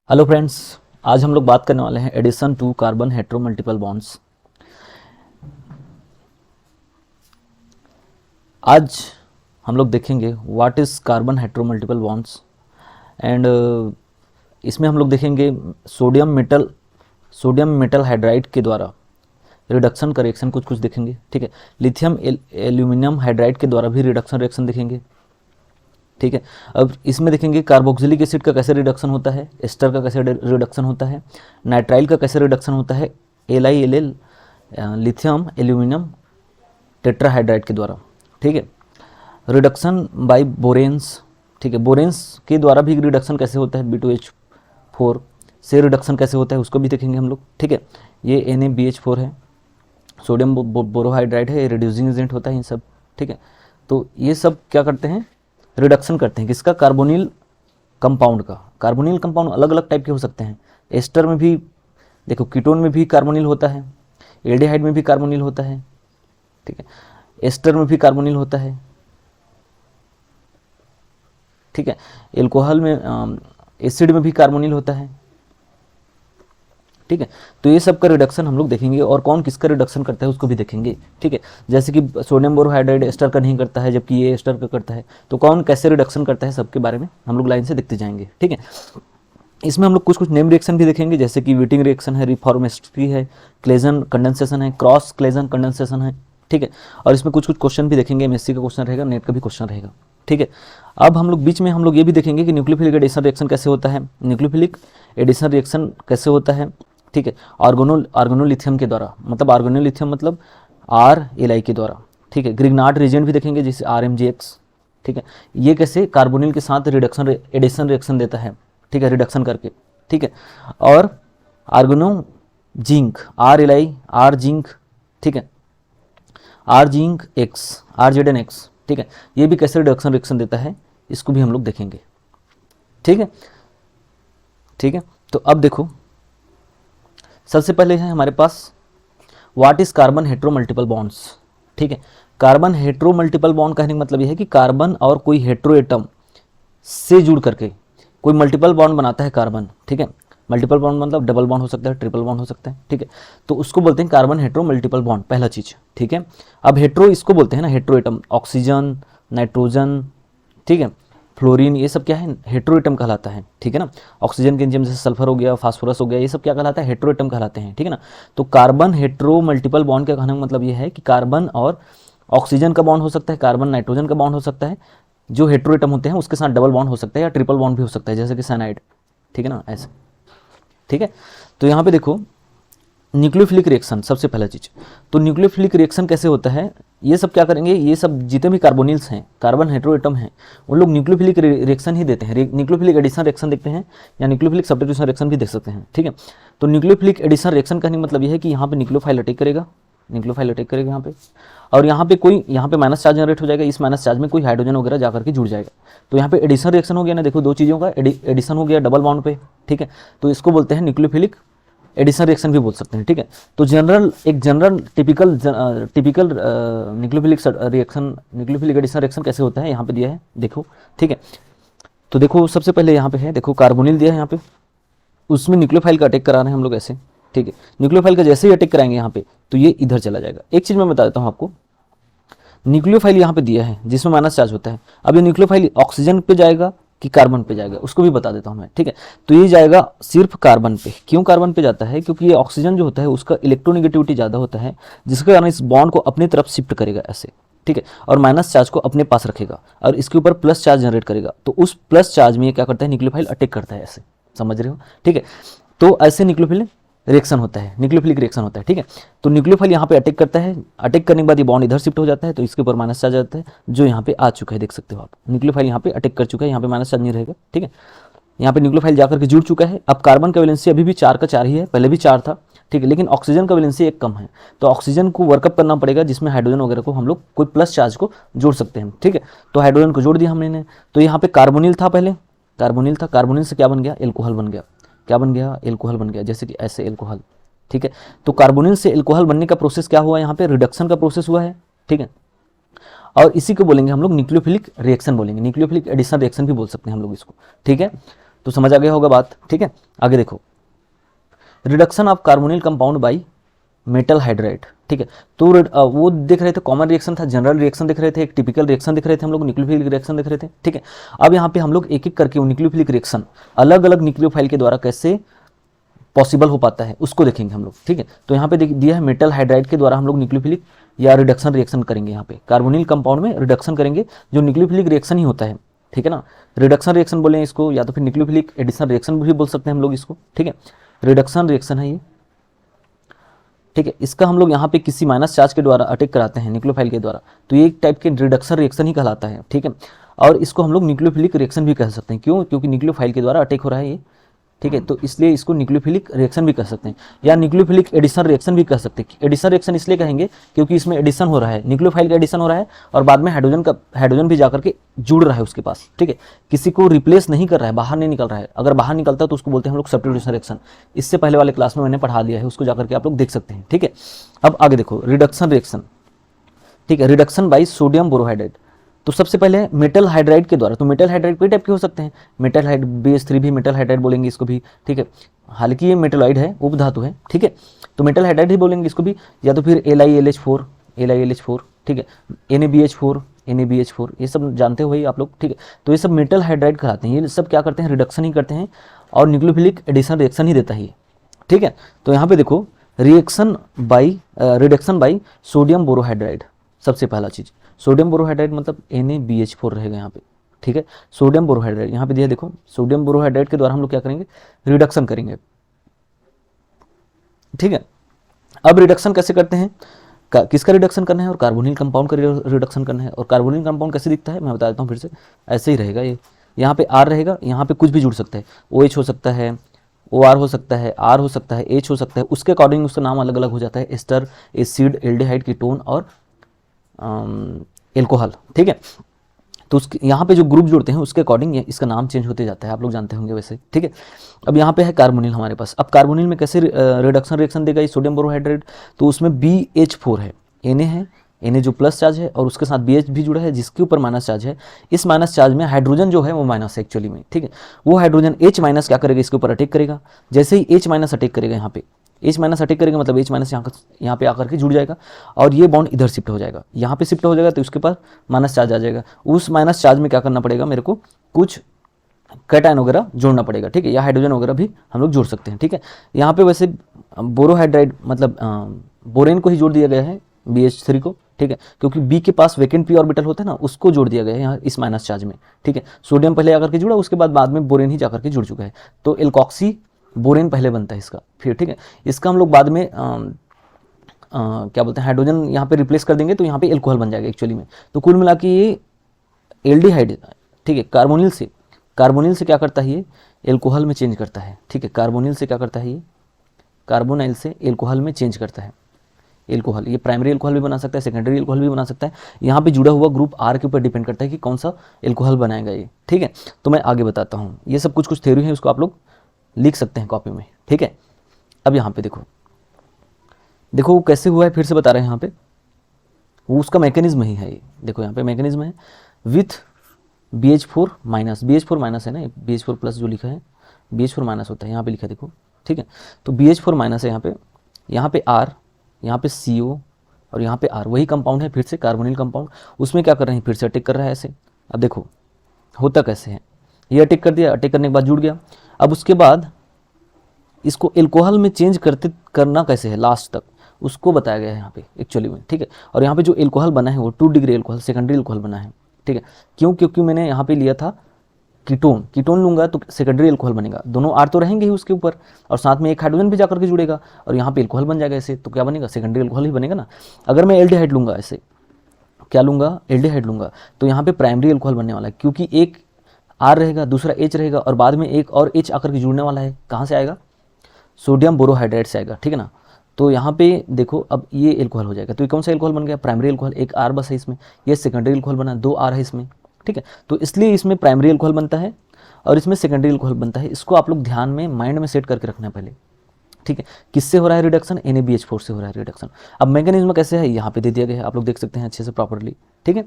Hello friends, आज हम लोग बात करने वाले हैं addition to carbon hetero multiple bonds. आज हम लोग देखेंगे what is carbon hetero multiple bonds and इसमें हम लोग देखेंगे सोडियम मेटल हाइड्राइड के द्वारा रिडक्शन का रिएक्शन कुछ देखेंगे। ठीक है, लिथियम एल्यूमिनियम हाइड्राइड के द्वारा भी रिडक्शन रिएक्शन देखेंगे। ठीक है, अब इसमें देखेंगे कार्बोक्सिलिक एसिड का कैसे रिडक्शन होता है, एस्टर का कैसे रिडक्शन होता है, नाइट्राइल का कैसे रिडक्शन होता है, LiLl लिथियम एल्यूमिनियम टेट्राहाइड्राइड के द्वारा। ठीक है, रिडक्शन बाय बोरेंस। ठीक है, बोरेंस के द्वारा भी रिडक्शन कैसे होता है, B2H4 से रिडक्शन कैसे होता है उसको भी देखेंगे हम लोग। ठीक है, ये NaBH4 है, सोडियम बोरोहाइड्राइड है, रिड्यूसिंग एजेंट होता है इन सब। ठीक है, तो ये सब क्या करते हैं, रिडक्शन करते हैं किसका, कार्बोनिल कंपाउंड का। कार्बोनिल कंपाउंड अलग अलग टाइप के हो सकते हैं। एस्टर में भी देखो, कीटोन में भी कार्बोनिल होता है, एल्डिहाइड में भी कार्बोनिल होता है। ठीक है, एस्टर में भी कार्बोनिल होता है। ठीक है, एल्कोहल में एसिड में भी कार्बोनिल होता है। ठीक है, तो ये सब का रिडक्शन हम लोग देखेंगे और कौन किसका रिडक्शन करता है उसको भी देखेंगे। ठीक है, जैसे कि सोडियम बोरोहाइड्राइड एस्टर का नहीं करता है जबकि ये एस्टर का करता है, तो कौन कैसे रिडक्शन करता है सबके बारे में हम लोग लाइन से देखते जाएंगे। ठीक है, इसमें हम लोग कुछ नेम रिएक्शन भी देखेंगे, जैसे कि वीटिंग रिएक्शन है, रिफॉर्मेस्ट्री है, क्लेजन कंडेंसेशन है, क्रॉस क्लेजन कंडेंसेशन है। ठीक है, और इसमें कुछ क्वेश्चन भी देखेंगे, MSc का क्वेश्चन रहेगा, नेट का भी क्वेश्चन रहेगा। ठीक है, अब हम लोग बीच में हम लोग ये भी देखेंगे कि न्यूक्लियोफिलिक एडिशन रिएक्शन कैसे होता है, न्यूक्लियोफिलिक एडिशन रिएक्शन कैसे होता है। ठीक है, ऑर्गेनोलिथियम के द्वारा, मतलब ऑर्गेनोलिथियम मतलब RLi के द्वारा। ठीक है, ग्रिग्नार्ड रिएजेंट भी देखेंगे जिसे RMgX। ठीक है, ये कैसे कार्बोनिल के साथ रिडक्शन एडिशन रिएक्शन देता है। ठीक है, रिडक्शन करके। ठीक है, और आर्गेनो जिंक RLi R जिंक। ठीक है, R जिंक X RZnX। ठीक है, ये भी कैसे रिडक्शन रिएक्शन देता है इसको भी हम लोग देखेंगे। ठीक है, ठीक है, तो अब देखो, सबसे पहले है हमारे पास what is carbon hetero multiple bonds. ठीक है, कार्बन हेट्रो मल्टीपल बॉन्ड कहने का मतलब यह है कि कार्बन और कोई हेट्रो एटम से जुड़ करके कोई मल्टीपल बॉन्ड बनाता है कार्बन। ठीक है, मल्टीपल बॉन्ड मतलब डबल बॉन्ड हो सकता है, ट्रिपल बॉन्ड हो सकता है। ठीक है, तो उसको बोलते हैं कार्बन हेट्रो मल्टीपल बॉन्ड, पहला चीज। ठीक है, अब हेट्रो इसको बोलते हैं ना, हेट्रो एटम, ऑक्सीजन, नाइट्रोजन, ठीक है, फ्लोरीन, ये सब क्या है, हेट्रो एटम कहलाता है। ठीक है ना, ऑक्सीजन के एंजाइम जैसे सल्फर हो गया, फास्फोरस हो गया, ये सब क्या कहलाता है, हेट्रो एटम कहलाते हैं। ठीक है ना, तो कार्बन हेट्रो मल्टीपल बॉन्ड का कहने का मतलब ये है कि कार्बन और ऑक्सीजन का बॉन्ड हो सकता है, कार्बन नाइट्रोजन का बॉन्ड हो सकता है, जो हेट्रो एटम होते हैं उसके साथ डबल बॉन्ड हो सकता है या ट्रिपल बॉन्ड भी हो सकता है, जैसे कि साइनाइड। ठीक है ना, ऐसे। ठीक है, तो यहाँ पे देखो न्यूक्लियोफिलिक रिएक्शन सबसे पहला चीज। तो न्यूक्लियोफिलिक रिएक्शन कैसे होता है, ये सब क्या करेंगे, ये सब जितने भी कार्बोनिल्स हैं, कार्बन हेट्रो एटम हैं, उन लोग न्यूक्लियोफिलिक रिएक्शन ही देते हैं। न्यूक्लियोफिलिक एडिशन रिएक्शन देखते हैं या न्यूक्लियोफिलिक सब्स्टिट्यूशन रिएक्शन भी देख सकते हैं। ठीक है, तो न्यूक्लियोफिलिक एडिशन रिएक्शन का मतलब ये है कि यहाँ पे न्यूक्लियोफाइल अटैक करेगा, न्यूक्लियोफाइल अटैक करेगा यहाँ पे, और यहाँ पे माइनस चार्ज जनरेट हो जाएगा, इस माइनस चार्ज में कोई हाइड्रोजन वगैरह जाकर के जुड़ जाएगा। तो यहाँ पे एडिशन रिएक्शन हो गया ना, देखो दो चीज़ों का एडिशन हो गया डबल बॉन्ड पे। ठीक है, तो इसको बोलते हैं न्यूक्लियोफिलिक एडिशन रिएक्शन भी बोल सकते हैं। ठीक है, तो general typical nucleophilic reaction, nucleophilic addition reaction कैसे होता है यहाँ पे दिया है, देखो। ठीक है, तो देखो सबसे पहले यहाँ पे है, देखो कार्बोनिल दिया है यहाँ पे, उसमें न्यूक्लियोफाइल का अटैक करा रहे हैं हम लोग ऐसे। ठीक है, न्यूक्लियोफाइल का जैसे ही अटैक कराएंगे यहाँ पे तो ये इधर चला जाएगा। एक चीज मैं बता देता हूँ आपको, न्यूक्लियोफाइल यहाँ पे दिया है जिसमें माइनस चार्ज होता है, अब ये न्यूक्लियोफाइल ऑक्सीजन पे जाएगा कि कार्बन पे जाएगा उसको भी बता देता हूँ मैं। ठीक है, तो ये जाएगा सिर्फ कार्बन पे। क्यों कार्बन पे जाता है, क्योंकि ये ऑक्सीजन जो होता है उसका इलेक्ट्रोनेगेटिविटी ज़्यादा होता है, जिसके कारण इस बॉन्ड को अपनी तरफ शिफ्ट करेगा ऐसे। ठीक है, और माइनस चार्ज को अपने पास रखेगा और इसके ऊपर प्लस चार्ज जनरेट करेगा, तो उस प्लस चार्ज में ये क्या करता है, न्यूक्लियोफाइल अटैक करता है ऐसे, समझ रहे हो। ठीक है, तो ऐसे न्यूक्लियोफिलिक रिएक्शन होता है, न्यूक्लियोफिलिक रिएक्शन होता है। ठीक है, तो न्यूक्लियोफाइल यहाँ पे अटैक करता है, अटैक करने के बाद ये बॉन्ड इधर शिफ्ट हो जाता है, तो इसके ऊपर माइनस चार्ज आता है जो यहाँ पे आ चुका है, देख सकते हो आप, न्यूक्लियोफाइल यहाँ पे अटैक कर चुका है, यहाँ पे माइनस चार्ज नहीं रहेगा। ठीक है, यहाँ पे न्यूक्लियोफाइल जाकर के जुड़ चुका है। अब कार्बन का वैलेंसी अभी भी 4 का 4 ही है, पहले भी 4 था। ठीक है, लेकिन ऑक्सीजन का वैलेंसी एक कम है, तो ऑक्सीजन को वर्कअप करना पड़ेगा, जिसमें हाइड्रोजन वगैरह को हम लोग कोई प्लस चार्ज को जोड़ सकते हैं। ठीक है, तो हाइड्रोजन को जोड़ दिया हमने, तो यहाँ पे कार्बोनिल था, पहले कार्बोनिल था, कार्बोनिल से क्या बन गया, एल्कोहल बन गया। क्या बन गया, एल्कोहल बन गया, जैसे कि ऐसे एल्कोहल। ठीक है, तो कार्बोनिल से एल्कोहल बनने का प्रोसेस क्या हुआ, यहाँ पे रिडक्शन का प्रोसेस हुआ है। ठीक है, और इसी को बोलेंगे हम लोग न्यूक्लियोफिलिक रिएक्शन बोलेंगे, न्यूक्लियोफिलिक एडिशन रिएक्शन भी बोल सकते हैं हम लोग इसको। ठीक है, तो समझ आ गया होगा बात, ठीक है। आगे देखो, reduction of carbonyl compound by metal hydride, ठीक है। तो वो देख रहे थे कॉमन रिएक्शन था, जनरल रिएक्शन देख रहे थे, एक टिपिकल रिएक्शन देख रहे थे हम लोग, न्यूक्लियोफिलिक रिएक्शन देख रहे थे, ठीक है। अब यहाँ पे हम लोग एक एक करके वो न्यूक्लियोफिलिक रिएक्शन अलग अलग न्यूक्लियोफाइल के द्वारा कैसे पॉसिबल हो पाता है उसको देखेंगे हम लोग, ठीक है। तो यहाँ पे दिया है मेटल हाइड्राइड के द्वारा हम लोग न्यूक्लियोफिलिक या रिडक्शन रिएक्शन करेंगे। यहाँ पे कार्बोनिल कंपाउंड में रिडक्शन करेंगे, जो न्यूक्लियोफिलिक रिएक्शन ही होता है, ठीक है ना। रिडक्शन रिएक्शन बोले इसको, या तो फिर न्यूक्लियोफिलिक एडिशन रिएक्शन भी बोल सकते हैं हम लोग इसको, ठीक है। रिडक्शन रिएक्शन है ये, ठीक है। इसका हम लोग यहाँ पे किसी माइनस चार्ज के द्वारा अटैक कराते हैं न्यूक्लियोफाइल के द्वारा, तो ये एक टाइप के रिडक्शन रिएक्शन ही कहलाता है, ठीक है। और इसको हम लोग न्यूक्लियोफिलिक रिएक्शन भी कह सकते हैं, क्यों? क्योंकि न्यूक्लियोफाइल के द्वारा अटैक हो रहा है ये, ठीक है। तो इसलिए इसको न्यूक्लियोफिलिक रिएक्शन भी कह सकते हैं, या न्यूक्लियोफिलिक एडिशन रिएक्शन भी कह सकते हैं। एडिशन रिएक्शन इसलिए कहेंगे क्योंकि इसमें एडिशन हो रहा है, न्यूक्लियोफाइल का एडिशन हो रहा है और बाद में हाइड्रोजन भी जाकर के जुड़ रहा है उसके पास, ठीक है। किसी को रिप्लेस नहीं कर रहा है, बाहर नहीं निकल रहा है। अगर बाहर निकलता है तो उसको बोलते हैं हम लोग सब्स्टिट्यूशन रिएक्शन। इससे पहले वाले क्लास में मैंने पढ़ा दिया है, उसको जाकर के आप लोग देख सकते हैं, ठीक है। अब आगे देखो, रिडक्शन रिएक्शन, ठीक है। रिडक्शन बाई सोडियम बोरोहाइड्रेट, तो सबसे पहले मेटल हाइड्राइड के द्वारा, तो मेटल हाइड्राइड कई टाइप के हो सकते हैं, मेटल हाइड BH3 भी मेटल हाइड्राइड बोलेंगे इसको भी, ठीक है। हालांकि ये मेटलॉइड है, उपधातु है, ठीक है। तो मेटल हाइड्राइड ही बोलेंगे इसको भी, या तो फिर LiLH4, ठीक है। NaBH4, ये सब जानते हो भाई आप लोग, ठीक है। तो ये सब मेटल हाइड्राइड कहलाते हैं। ये सब क्या करते हैं? रिडक्शन ही करते हैं और न्यूक्लियोफिलिक एडिशन रिएक्शन ही देता है ये, ठीक है। तो यहाँ पे देखो, रिडक्शन बाई सोडियम बोरोहाइड्राइड, सबसे पहला चीज सोडियम बोरोहाइड्राइड मतलब NaBH4 रहेगा यहाँ पे, ठीक है। सोडियम बोरोहाइड्राइड यहाँ पे दिया, देखो सोडियम बोरोहाइड्राइड के द्वारा हम लोग क्या करेंगे? रिडक्शन करेंगे, ठीक है। अब रिडक्शन कैसे करते हैं? किसका रिडक्शन करना है? और कार्बोनिल कंपाउंड का रिडक्शन करना है। और कार्बोनिल कंपाउंड कैसे दिखता है मैं बता देता हूँ फिर से, ऐसे ही रहेगा ये। यहाँ पे R रहेगा, यहाँ पे कुछ भी जुड़ सकता है, OH हो सकता है, OR हो सकता है, R हो सकता है, H हो सकता है, उसके अकॉर्डिंग उसका नाम अलग अलग हो जाता है, एस्टर, एसिड, एल्डिहाइड, कीटोन और एल्कोहल, ठीक है। तो उसके यहाँ पे जो ग्रुप जुड़ते हैं उसके अकॉर्डिंग इसका नाम चेंज होते जाता है, आप लोग जानते होंगे वैसे, ठीक है। अब यहाँ पे है कार्बोनिल हमारे पास। अब कार्बोनिल में कैसे रिडक्शन रिएक्शन देगा ये सोडियम बोरोहाइड्रेट? तो उसमें BH4 है, Na जो प्लस चार्ज है और उसके साथ BH भी जुड़ा है जिसके ऊपर माइनस चार्ज है। इस माइनस चार्ज में हाइड्रोजन जो है वो माइनस है एक्चुअली में, ठीक है। वो हाइड्रोजन H माइनस क्या करेगा? इसके ऊपर अटैक करेगा। जैसे ही H माइनस अटैक करेगा, यहाँ पे H माइनस अटैक करेगा मतलब H माइनस यहाँ पे आकर के जुड़ जाएगा और ये बॉन्ड इधर शिफ्ट हो जाएगा, यहाँ पे शिफ्ट हो जाएगा तो उसके पास माइनस चार्ज आ जाएगा। उस माइनस चार्ज में क्या करना पड़ेगा मेरे को? कुछ कैटायन वगैरह जोड़ना पड़ेगा, ठीक है, या हाइड्रोजन वगैरह भी हम लोग जोड़ सकते हैं, ठीक है। यहाँ पे वैसे बोरोहाइड्राइड मतलब बोरेन को ही जोड़ दिया गया है, BH3 को, ठीक है, क्योंकि B के पास वैकेंट p ऑर्बिटल होता है ना, उसको जोड़ दिया गया है यहाँ इस माइनस चार्ज में, ठीक है। सोडियम पहले आकर के जुड़ा, उसके बाद में बोरेन ही जाकर के जुड़ चुका है, तो एल्कोक्सी बोरेन पहले बनता है इसका, फिर, ठीक है। इसका हम लोग बाद में क्या बोलते हैं, हाइड्रोजन यहाँ पे रिप्लेस कर देंगे तो यहाँ पे एल्कोहल बन जाएगा एक्चुअली में। तो कुल मिला के ये एल्डिहाइड, ठीक है, कार्बोनिल से क्या करता है? ये एल्कोहल में चेंज करता है, ठीक है। कार्बोनिल से क्या करता है? ये कार्बोनाइल से एल्कोहल में चेंज करता है। एल्कोहल ये प्राइमरी एल्कोहल भी बना सकता है, सेकेंडरी एल्कोहल भी बना सकता है। यहाँ पे जुड़ा हुआ ग्रुप R के ऊपर डिपेंड करता है कि कौन सा एल्कोहल बनाएगा ये, ठीक है। तो मैं आगे बताता हूँ, ये सब कुछ थ्योरी है, उसको आप लोग लिख सकते हैं कॉपी में, ठीक है। अब यहाँ पे देखो वो कैसे हुआ है, फिर से बता रहे हैं। यहाँ पे वो उसका मैकेनिज्म ही है ये, देखो यहाँ पे मैकेनिज्म है विथ BH4 माइनस है ना, BH4 प्लस जो लिखा है BH4 माइनस होता है, यहाँ पे लिखा है देखो, ठीक है। तो BH4 माइनस है यहाँ पे R, यहाँ पे CO और यहाँ पे R, वही कंपाउंड है फिर से कार्बोनिल कंपाउंड। उसमें क्या कर रहे हैं? फिर से अटैक कर रहा है ऐसे। अब देखो होता कैसे है, ये अटैक कर दिया, अटैक करने के बाद जुड़ गया। अब उसके बाद इसको एल्कोहल में चेंज करना कैसे है लास्ट तक, उसको बताया गया है यहाँ पे एक्चुअली में, ठीक है। और यहाँ पे जो एल्कोहल बना है वो 2 डिग्री एल्कोहल, सेकेंडरी एल्कोहल बना है, ठीक है। क्यों? क्योंकि मैंने यहाँ पे लिया था कीटोन लूंगा तो सेकेंडरी एल्कोहल बनेगा, दोनों R तो रहेंगे ही उसके ऊपर और साथ में एक हाइड्रोजन भी जाकर के जुड़ेगा और यहाँ पे एल्कोहल बन जाएगा ऐसे, तो क्या बनेगा? सेकेंडरी एल्कोहल ही बनेगा ना। अगर मैं एल्डिहाइड लूंगा, ऐसे क्या लूंगा? एल्डिहाइड लूंगा, तो यहाँ पे प्राइमरी एल्कोहल बनने वाला है, क्योंकि एक R रहेगा, दूसरा H रहेगा और बाद में एक और H आकर के जुड़ने वाला है। कहाँ से आएगा? सोडियम बोरोहाइड्रेट से आएगा, ठीक है ना। तो यहाँ पे देखो अब ये एल्कोहल हो जाएगा, तो ये कौन सा एल्कोहल बन गया? Primary alcohol. एक R बस है इसमें, ये सेकेंडरी एल्कोहल बना, 2 R है इसमें, ठीक है। तो इसलिए इसमें प्राइमरी एल्कोहल बनता है और इसमें सेकेंडरी एल्कोहल बनता है। इसको आप लोग ध्यान में माइंड में सेट करके रखना है पहले, ठीक है। किससे हो रहा है रिडक्शन? NaBH4 से हो रहा है रिडक्शन। अब मैकेनिज्म कैसे है यहाँ पे दे दिया गया है, आप लोग देख सकते हैं अच्छे से प्रॉपरली, ठीक है।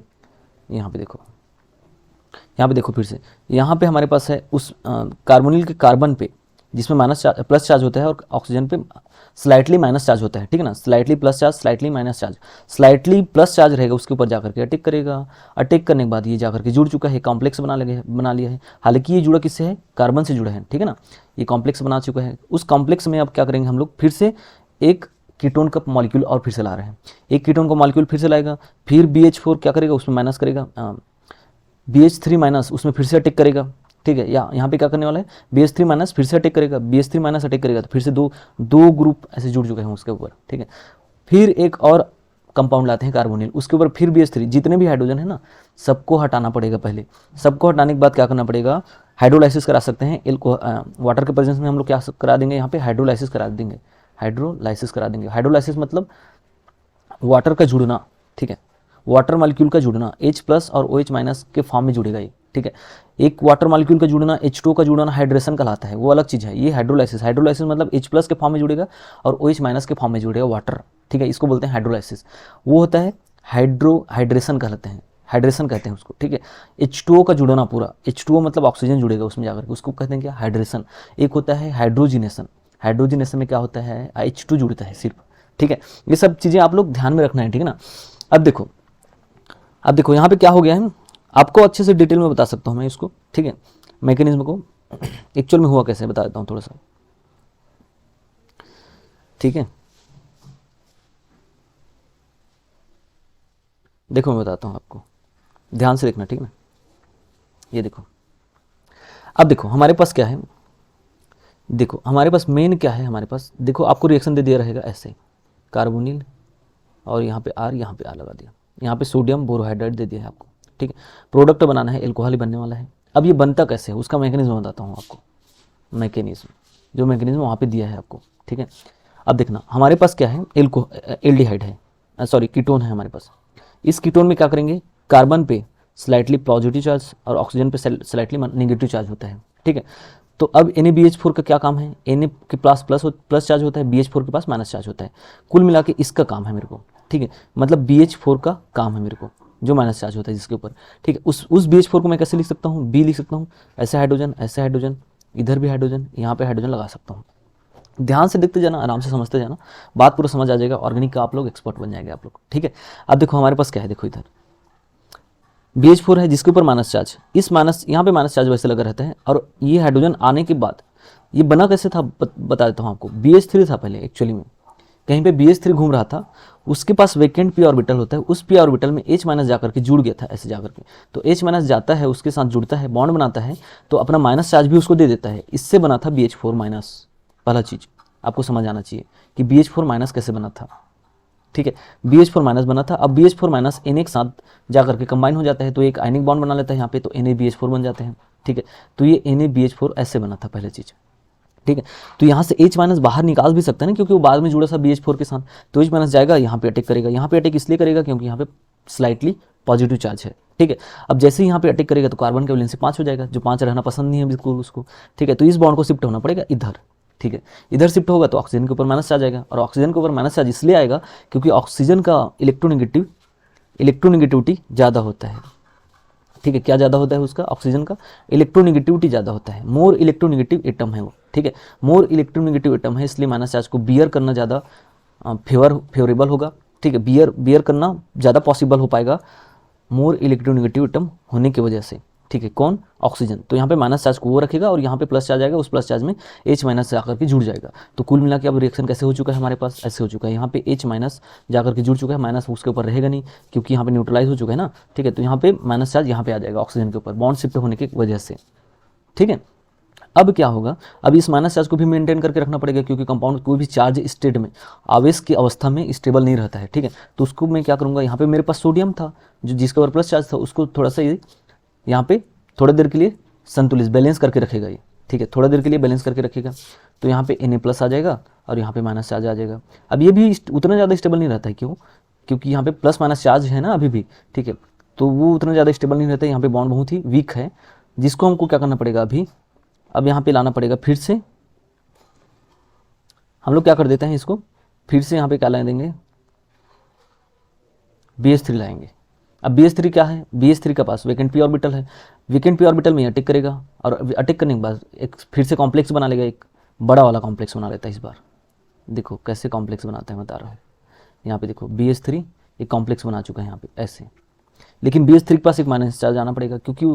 यहाँ पे देखो यहाँ पे देखो फिर से, यहाँ पे हमारे पास है उस कार्बोनिल के कार्बन पे जिसमें माइनस चार्ज प्लस चार्ज होता है और ऑक्सीजन पे स्लाइटली माइनस चार्ज होता है, ठीक है ना, slightly plus charge slightly minus charge. Slightly plus charge रहेगा उसके ऊपर जाकर के अटैक करेगा, अटैक करने के बाद ये जाकर के जुड़ चुका है, कॉम्प्लेक्स बना लिया है। हालांकि ये जुड़ा किससे है, कार्बन से जुड़ा है, ठीक है ना, ये कॉम्प्लेक्स बना चुका है। उस कॉम्प्लेक्स में अब क्या करेंगे हम लोग, फिर से एक कीटोन का मॉलिक्यूल और फिर से ला रहे हैं, एक कीटोन का मॉलिक्यूल फिर से लाएगा, फिर BH4 क्या करेगा उसमें माइनस करेगा, BH3 माइनस उसमें फिर से अटैक करेगा, ठीक है। यहाँ पे क्या करने वाला है, BH3 माइनस फिर से अटैक करेगा, BH3 माइनस अटैक करेगा, तो फिर से दो दो ग्रुप ऐसे जुड़ चुके हैं उसके ऊपर, ठीक है। फिर एक और कंपाउंड लाते हैं कार्बोनिल, उसके ऊपर फिर BH3, जितने भी हाइड्रोजन है ना सबको हटाना पड़ेगा पहले। सबको हटाने के बाद क्या करना पड़ेगा, हाइड्रोलाइसिस करा सकते हैं, वाटर के प्रेजेंस में हम लोग क्या करा देंगे, यहाँ पे हाइड्रोलाइसिस करा देंगे, हाइड्रोलाइसिस करा देंगे। हाइड्रोलाइसिस मतलब वाटर का जुड़ना, ठीक है, वाटर मॉलिक्यूल का जुड़ना, H प्लस और OH माइनस के फॉर्म में जुड़ेगा ये, ठीक है। एक वाटर मॉलिक्यूल का जुड़ना, H2 का जुड़ना हाइड्रेशन कहलाता है, वो अलग चीज़ है। ये हाइड्रोलाइसिस, हाइड्रोलाइसिस मतलब H प्लस के फॉर्म में जुड़ेगा और OH माइनस के फॉर्म में जुड़ेगा वाटर, ठीक है, इसको बोलते हैं हाइड्रोलाइसिस। वो होता है हाइड्रेशन कहलाते हैं, हाइड्रेशन कहते हैं उसको, ठीक है। H2O का जुड़ना पूरा, H2O मतलब ऑक्सीजन जुड़ेगा उसमें जाकर के, उसको कहते हैं क्या, हाइड्रेशन। एक होता है हाइड्रोजिनेशन, हाइड्रोजिनेशन में क्या होता है, H2 जुड़ता है सिर्फ, ठीक है। ये सब चीज़ें आप लोग ध्यान में रखना है, ठीक है ना। अब देखो यहाँ पे क्या हो गया है, आपको अच्छे से डिटेल में बता सकता हूँ मैं इसको, ठीक है, मैकेनिज्म को एक्चुअल में हुआ कैसे बता देता हूँ थोड़ा सा, ठीक है। देखो मैं बताता हूँ आपको, ध्यान से देखना, ठीक है ना। ये देखो, अब देखो हमारे पास क्या है, देखो हमारे पास मेन क्या है, हमारे पास देखो आपको रिएक्शन दे दिया रहेगा ऐसे, कार्बोनिल और यहाँ पे R, यहाँ पे R लगा दिया, यहाँ पे सोडियम बोरोहाइड्राइड दे दिया है आपको, ठीक है। प्रोडक्ट बनाना है, एल्कोहल ही बनने वाला है। अब ये बनता कैसे है उसका मैकेनिज्म बताता हूँ आपको, मैकेनिज्म, जो मैकेनिज्म वहाँ पे दिया है आपको, ठीक है। अब देखना हमारे पास क्या है, एल्डिहाइड है, सॉरी कीटोन है हमारे पास। इस कीटोन में क्या करेंगे, कार्बन पे स्लाइटली पॉजिटिव चार्ज और ऑक्सीजन पे स्लाइटली नेगेटिव चार्ज होता है, ठीक है। तो अब NaBH4 का क्या काम है, Na के पास प्लस चार्ज होता है, BH4 के पास माइनस चार्ज होता है। कुल मिला के इसका काम है मेरे को, ठीक है, मतलब BH4 का काम है मेरे को, जो माइनस चार्ज होता है जिसके ऊपर, ठीक है। उस BH4 को मैं कैसे लिख सकता हूँ, B लिख सकता हूँ, ऐसे हाइड्रोजन, इधर भी हाइड्रोजन, यहाँ पे हाइड्रोजन लगा सकता हूँ। ध्यान से देखते जाना, आराम से समझते जाना, बात पूरा समझ आ जाएगा, ऑर्गेनिक का आप लोग एक्सपर्ट बन जाएंगे आप लोग, ठीक है। अब देखो हमारे पास क्या है, देखो इधर BH4 है जिसके ऊपर माइनस चार्ज, इस माइनस यहाँ पे माइनस चार्ज वैसे लगा रहता है, और ये हाइड्रोजन आने के बाद ये बना कैसे था बता देता हूँ आपको। BH3 था पहले एक्चुअली में, कहीं पे BH3 घूम रहा था, उसके पास वेकेंट p ऑर्बिटल होता है, उस p ऑर्बिटल में H माइनस जाकर के जुड़ गया था ऐसे जाकर के, तो H माइनस जाता है उसके साथ जुड़ता है, बॉन्ड बनाता है, तो अपना माइनस चार्ज भी उसको दे देता है, इससे बना था BH4 माइनस। पहला चीज़ आपको समझ आना चाहिए कि BH4 माइनस कैसे बना था, ठीक है। BH4 माइनस बना था, अब BH4 माइनस Na के साथ जाकर के कंबाइन हो जाता है, तो एक आयनिक बॉन्ड बना लेता है यहाँ पे, तो NaBH4 बन जाते हैं, ठीक है। तो ये NaBH4 ऐसे बना था पहले चीज़, ठीक है। तो यहाँ से H माइनस बाहर निकाल भी सकता है ना, क्योंकि वो बाद में जुड़ा था BH4 के साथ, तो H माइनस जाएगा यहाँ पे अटैक करेगा, यहाँ पे अटैक इसलिए करेगा क्योंकि यहाँ पे स्लाइटली पॉजिटिव चार्ज है, ठीक है। अब जैसे ही यहाँ पे अटैक करेगा तो कार्बन का वैलेंसी 5 हो जाएगा, जो 5 रहना पसंद नहीं है बिल्कुल उसको, ठीक है। तो इस बॉन्ड को शिफ्ट होना पड़ेगा इधर, ठीक है। इधर शिफ्ट होगा तो ऑक्सीजन के ऊपर माइनस चार्ज आएगा, और ऑक्सीजन के ऊपर माइनस चार्ज इसलिए आएगा क्योंकि ऑक्सीजन का इलेक्ट्रोनेगेटिविटी ज़्यादा होता है, ठीक है। क्या ज़्यादा होता है उसका, ऑक्सीजन का इलेक्ट्रोनेगेटिविटी ज़्यादा होता है, मोर इलेक्ट्रोनेगेटिव एटम है वो, ठीक है। मोर इलेक्ट्रोनेगेटिव एटम है, इसलिए माइनस चार्ज को बियर करना ज़्यादा फेवरेबल होगा, ठीक है। बियर करना ज़्यादा पॉसिबल हो पाएगा मोर इलेक्ट्रोनेगेटिव एटम होने की वजह से, ठीक है। कौन, ऑक्सीजन। तो यहाँ पे माइनस चार्ज को वो रखेगा और यहाँ पे प्लस चार्ज आएगा, उस प्लस चार्ज में H माइनस से आकर के जुड़ जाएगा। तो कुल मिला के अब रिएक्शन कैसे हो चुका है हमारे पास, ऐसे हो चुका है, यहाँ पे H माइनस जाकर के जुड़ चुका है, माइनस उसके ऊपर रहेगा नहीं क्योंकि यहाँ पे न्यूट्रलाइज हो चुका है ना, ठीक है। तो यहाँ पे माइनस चार्ज यहाँ पे आ जाएगा ऑक्सीजन के ऊपर, बॉन्ड शिफ्ट होने की वजह से, ठीक है। अब क्या होगा, अब इस माइनस चार्ज को भी मेंटेन करके रखना पड़ेगा क्योंकि कंपाउंड कोई भी चार्ज स्टेट में, आवेश की अवस्था में स्टेबल नहीं रहता है, ठीक है। तो उसको मैं क्या करूँगा, यहाँ पे मेरे पास सोडियम था जो जिसके ऊपर प्लस चार्ज था, उसको थोड़ा सा यहाँ पे थोड़ा देर के लिए संतुलित बैलेंस करके रखेगा ये, ठीक है, थोड़ा देर के लिए बैलेंस करके रखेगा। तो यहाँ पे Na प्लस आ जाएगा और यहाँ पे माइनस चार्ज आ जाएगा। अब ये भी उतना ज़्यादा स्टेबल नहीं रहता है, क्यों, क्योंकि यहाँ पे प्लस माइनस चार्ज है ना अभी भी, ठीक है। तो वो उतना ज़्यादा स्टेबल नहीं रहता है, यहाँ पे बॉन्ड बहुत ही वीक है, जिसको हमको क्या करना पड़ेगा अभी, अब यहाँ पे लाना पड़ेगा फिर से, हम लोग क्या कर देते हैं इसको, फिर से यहाँ पे क्या ला देंगे, BH3 लाएंगे, अब BH3 क्या है, BH3 के पास वैकेंट पी ऑर्बिटल है, वैकेंट पी ऑर्बिटल में अटैक करेगा और अटैक करने के बाद एक फिर से कॉम्प्लेक्स बना लेगा, एक बड़ा वाला कॉम्प्लेक्स बना लेता है इस बार। देखो कैसे कॉम्प्लेक्स बनाते हैं बता रहा हूँ। यहाँ पे देखो BH3 एक कॉम्प्लेक्स बना चुका है यहाँ पे ऐसे, लेकिन BH3 के पास एक माइनस चार्ज आना पड़ेगा क्योंकि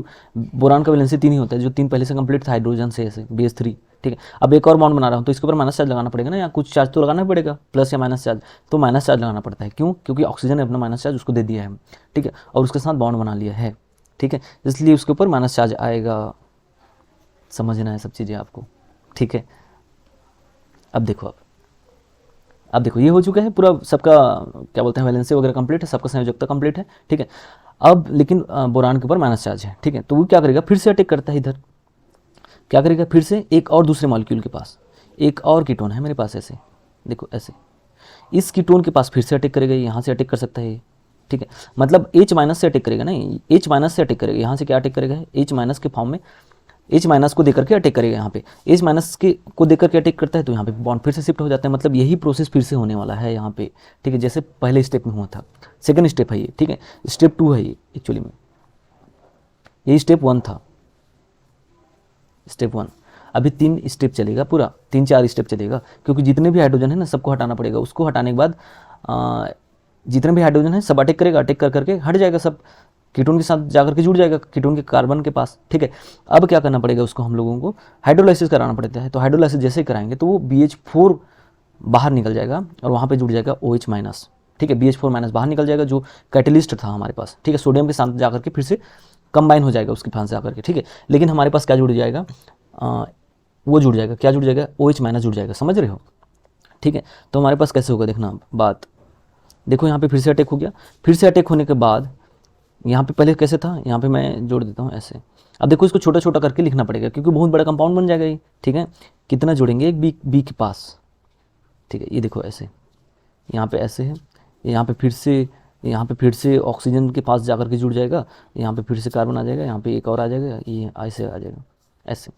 बोरान का वैलेंसी 3 ही होता है, जो 3 पहले से कंप्लीट था हाइड्रोजन से ऐसे BH3। ठीक है, अब एक और बॉन्ड बना रहा हूँ तो इसके ऊपर माइनस चार्ज लगाना पड़ेगा ना, या कुछ चार्ज तो लगाना पड़ेगा, प्लस या माइनस चार्ज। तो माइनस चार्ज लगाना पड़ता है, क्यों? क्योंकि ऑक्सीजन ने अपना माइनस चार्ज उसको दे दिया है। ठीक है, और उसके साथ बॉन्ड बना लिया है। ठीक है, इसलिए उसके ऊपर माइनस चार्ज आएगा। समझना है सब चीज़ें आपको। ठीक है, अब देखो, अब देखो ये हो चुका है पूरा, सबका क्या बोलते हैं वैलेंसी वगैरह कंप्लीट है, सबका संयोजकता कंप्लीट है। ठीक है, अब लेकिन बोरान के ऊपर माइनस चार्ज है। ठीक है, तो वो क्या करेगा, फिर से अटैक करता है इधर। क्या करेगा, फिर से एक और दूसरे मॉलिक्यूल के पास एक और कीटोन है मेरे पास ऐसे, देखो ऐसे, इस कीटोन के पास फिर से अटैक करेगा, यहाँ से अटैक कर सकता है। ठीक है, मतलब H माइनस से अटैक करेगा ना, H माइनस से अटैक करेगा, यहाँ से क्या अटैक करेगा, H माइनस के फॉर्म में H माइनस को देकर के अटैक करेगा। यहाँ पे H माइनस के को देकर के अटैक करता है तो यहाँ पे बॉन्ड फिर से शिफ्ट हो जाता है, मतलब यही प्रोसेस फिर से होने वाला है यहाँ पे। ठीक है, जैसे पहले स्टेप में हुआ था, सेकंड स्टेप है ये। ठीक है, स्टेप 2 है ये एक्चुअली में, ये स्टेप 1 था, स्टेप 1। अभी 3 स्टेप चलेगा, पूरा 3-4 स्टेप चलेगा, क्योंकि जितने भी हाइड्रोजन है ना सबको हटाना पड़ेगा। उसको हटाने के बाद जितने भी हाइड्रोजन है सब अटैक करेगा, अटैक कर करके हट जाएगा, सब कीटोन के साथ जाकर के जुड़ जाएगा, कीटोन के कार्बन के पास। ठीक है, अब क्या करना पड़ेगा, उसको हम लोगों को हाइड्रोलाइसिस कराना पड़ता है। तो हाइड्रोलाइसिस जैसे ही कराएंगे तो वो BH4 बाहर निकल जाएगा और वहाँ पे जुड़ जाएगा OH माइनस। ठीक है, BH4 माइनस बाहर निकल जाएगा, जो कैटलिस्ट था हमारे पास। ठीक है, सोडियम के साथ जाकर के फिर से कंबाइन हो जाएगा उसके पास जाकर के। ठीक है, लेकिन हमारे पास क्या जुड़ जाएगा, वो जुड़ जाएगा, क्या जुड़ जाएगा, OH माइनस जुड़ जाएगा। समझ रहे हो? ठीक है, तो हमारे पास कैसे होगा देखना बात। देखो यहाँ पे फिर से अटैक हो गया, फिर से अटैक होने के बाद यहाँ पे पहले कैसे था, यहाँ पे मैं जोड़ देता हूँ ऐसे। अब देखो इसको छोटा छोटा करके लिखना पड़ेगा क्योंकि बहुत बड़ा कंपाउंड बन जाएगा ये। ठीक है, कितना जोड़ेंगे, एक बी के पास। ठीक है, ये देखो ऐसे, यहाँ पे ऐसे है, यहाँ पे फिर से ऑक्सीजन के पास जाकर के जुड़ जाएगा, यहाँ पे फिर से कार्बन आ जाएगा, यहाँ पे एक और आ जाएगा, ये ऐसे आ जाएगा ऐसे।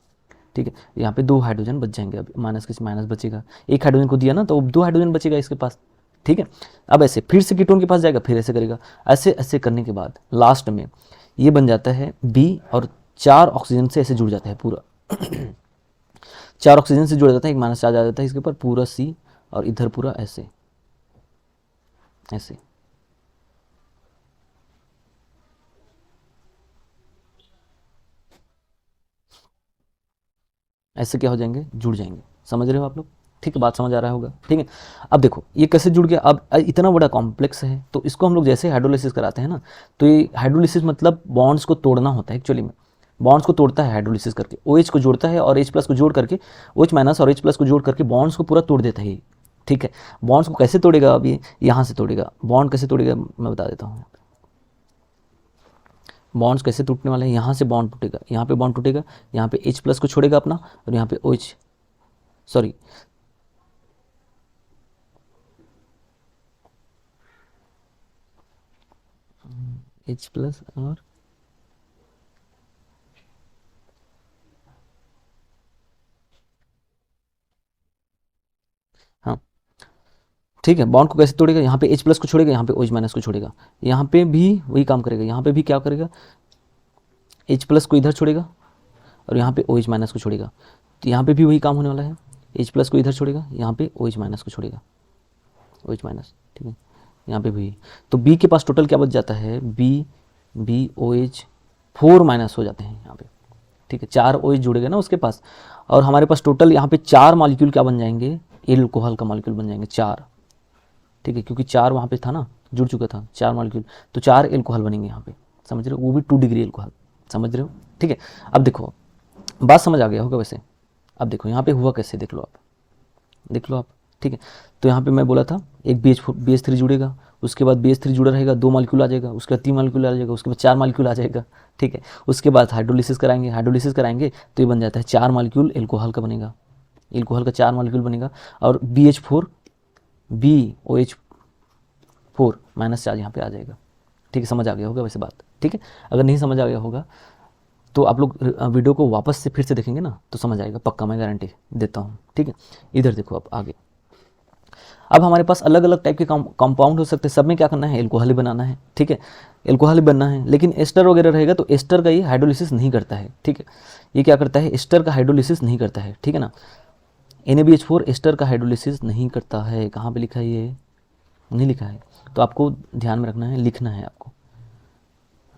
ठीक है, यहाँ पे 2 हाइड्रोजन बच जाएंगे, अब माइनस किस माइनस बचेगा, एक हाइड्रोजन को दिया ना तो 2 हाइड्रोजन बचेगा इसके पास। ठीक है, अब ऐसे फिर से कीटोन के पास जाएगा, फिर ऐसे करेगा, ऐसे ऐसे करने के बाद लास्ट में ये बन जाता है B, और 4 ऑक्सीजन से ऐसे जुड़ जाता है पूरा 4 ऑक्सीजन से जुड़ जाता है, एक माइनस चार्ज आ जाता है इसके ऊपर पूरा C, और इधर पूरा ऐसे ऐसे। ऐसे क्या हो जाएंगे, जुड़ जाएंगे। समझ रहे हो आप लोग? ठीक है, बात समझ आ रहा होगा। ठीक है, अब देखो ये कैसे जुड़ गया। अब इतना बड़ा कॉम्प्लेक्स है तो इसको हम लोग जैसे हाइड्रोलिसिस कराते हैं ना, तो ये हाइड्रोलिसिस मतलब बॉन्ड्स को तोड़ना होता है एक्चुअली में। बॉन्ड्स को तोड़ता है हाइड्रोलिसिस करके, OH को जोड़ता है और H प्लस को जोड़ करके, OH माइनस और H प्लस को जोड़ करके बॉन्ड्स को पूरा तोड़ देता है ये। ठीक है, बॉन्ड्स को कैसे तोड़ेगा, अब ये यहाँ से तोड़ेगा। बॉन्ड कैसे तोड़ेगा मैं बता देता हूँ। बॉन्ड्स कैसे टूटने वाले हैं, यहाँ से बॉन्ड टूटेगा, यहाँ पे बॉन्ड टूटेगा, यहाँ पे H प्लस को छोड़ेगा अपना, और यहाँ पे OH, सॉरी H प्लस और हाँ ठीक है, बॉन्ड को कैसे तोड़ेगा, यहाँ पे H प्लस को छोड़ेगा, यहाँ पे OH माइनस को छोड़ेगा, यहाँ पे भी वही काम करेगा, यहाँ पे भी क्या करेगा, H प्लस को इधर छोड़ेगा और यहाँ पे OH माइनस को छोड़ेगा। तो यहाँ पे भी वही काम होने वाला है, H प्लस को इधर छोड़ेगा, यहाँ पे OH माइनस को छोड़ेगा, OH माइनस। ठीक है, यहाँ पे भी, तो B के पास टोटल क्या बच जाता है, B OH 4 माइनस हो जाते हैं यहाँ पे। ठीक है, 4 OH जुड़ेगा ना उसके पास, और हमारे पास टोटल यहाँ पे 4 मॉलिक्यूल क्या बन जाएंगे, एल्कोहल का मॉलिक्यूल बन जाएंगे 4। ठीक है, क्योंकि 4 वहाँ पे था ना, जुड़ चुका था 4 मॉलिक्यूल, तो 4 एल्कोहल बनेंगे यहाँ पे। समझ रहे हो, वो भी 2 डिग्री एल्कोहल। समझ रहे हो? ठीक है, अब देखो बात समझ आ गया होगा वैसे। अब देखो यहाँ पे हुआ कैसे, देख लो आप, देख लो आप। ठीक है, तो यहाँ पे मैं बोला था एक BH3 जुड़ेगा, उसके बाद BH3 जुड़ा रहेगा, 2 मॉलिक्यूल आ जाएगा, उसके बाद 3 मॉलिक्यूल आ जाएगा, उसके बाद 4 मॉलिक्यूल आ जाएगा। ठीक है, उसके बाद हाइड्रोलिसिस कराएंगे, हाइड्रोलिसिस कराएंगे तो ये बन जाता है 4 मॉलिक्यूल एल्कोहल का बनेगा, एल्कोहल का 4 मॉलिक्यूल बनेगा, और BH4 BOH4 माइनस चार्ज यहाँ पे आ जाएगा। ठीक है, समझ आ गया होगा वैसे बात। ठीक है, अगर नहीं समझ आ गया होगा तो आप लोग वीडियो को वापस से फिर से देखेंगे ना तो समझ आएगा, पक्का मैं गारंटी देता हूँ। ठीक है, इधर देखो आप आगे, अब हमारे पास अलग अलग टाइप के कंपाउंड हो सकते हैं, सब में क्या करना है, एल्कोहल ही बनाना है, ठीक है, एल्कोहल ही बनना है। लेकिन एस्टर वगैरह रहेगा तो एस्टर का ये हाइड्रोलिसिस नहीं करता है, ठीक है, ये क्या करता है, एस्टर का हाइड्रोलिसिस नहीं करता है, ठीक है ना। NaBH4 एस्टर का हाइड्रोलिसिस नहीं करता है, कहाँ पे लिखा है, ये नहीं लिखा है, तो आपको ध्यान में रखना है, लिखना है आपको,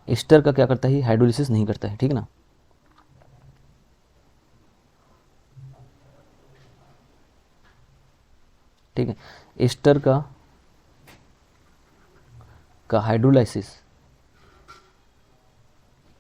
एस्टर का क्या करता है, हाइड्रोलिसिस नहीं करता है, ठीक है ना। ठीक है, एस्टर का हाइड्रोलाइसिस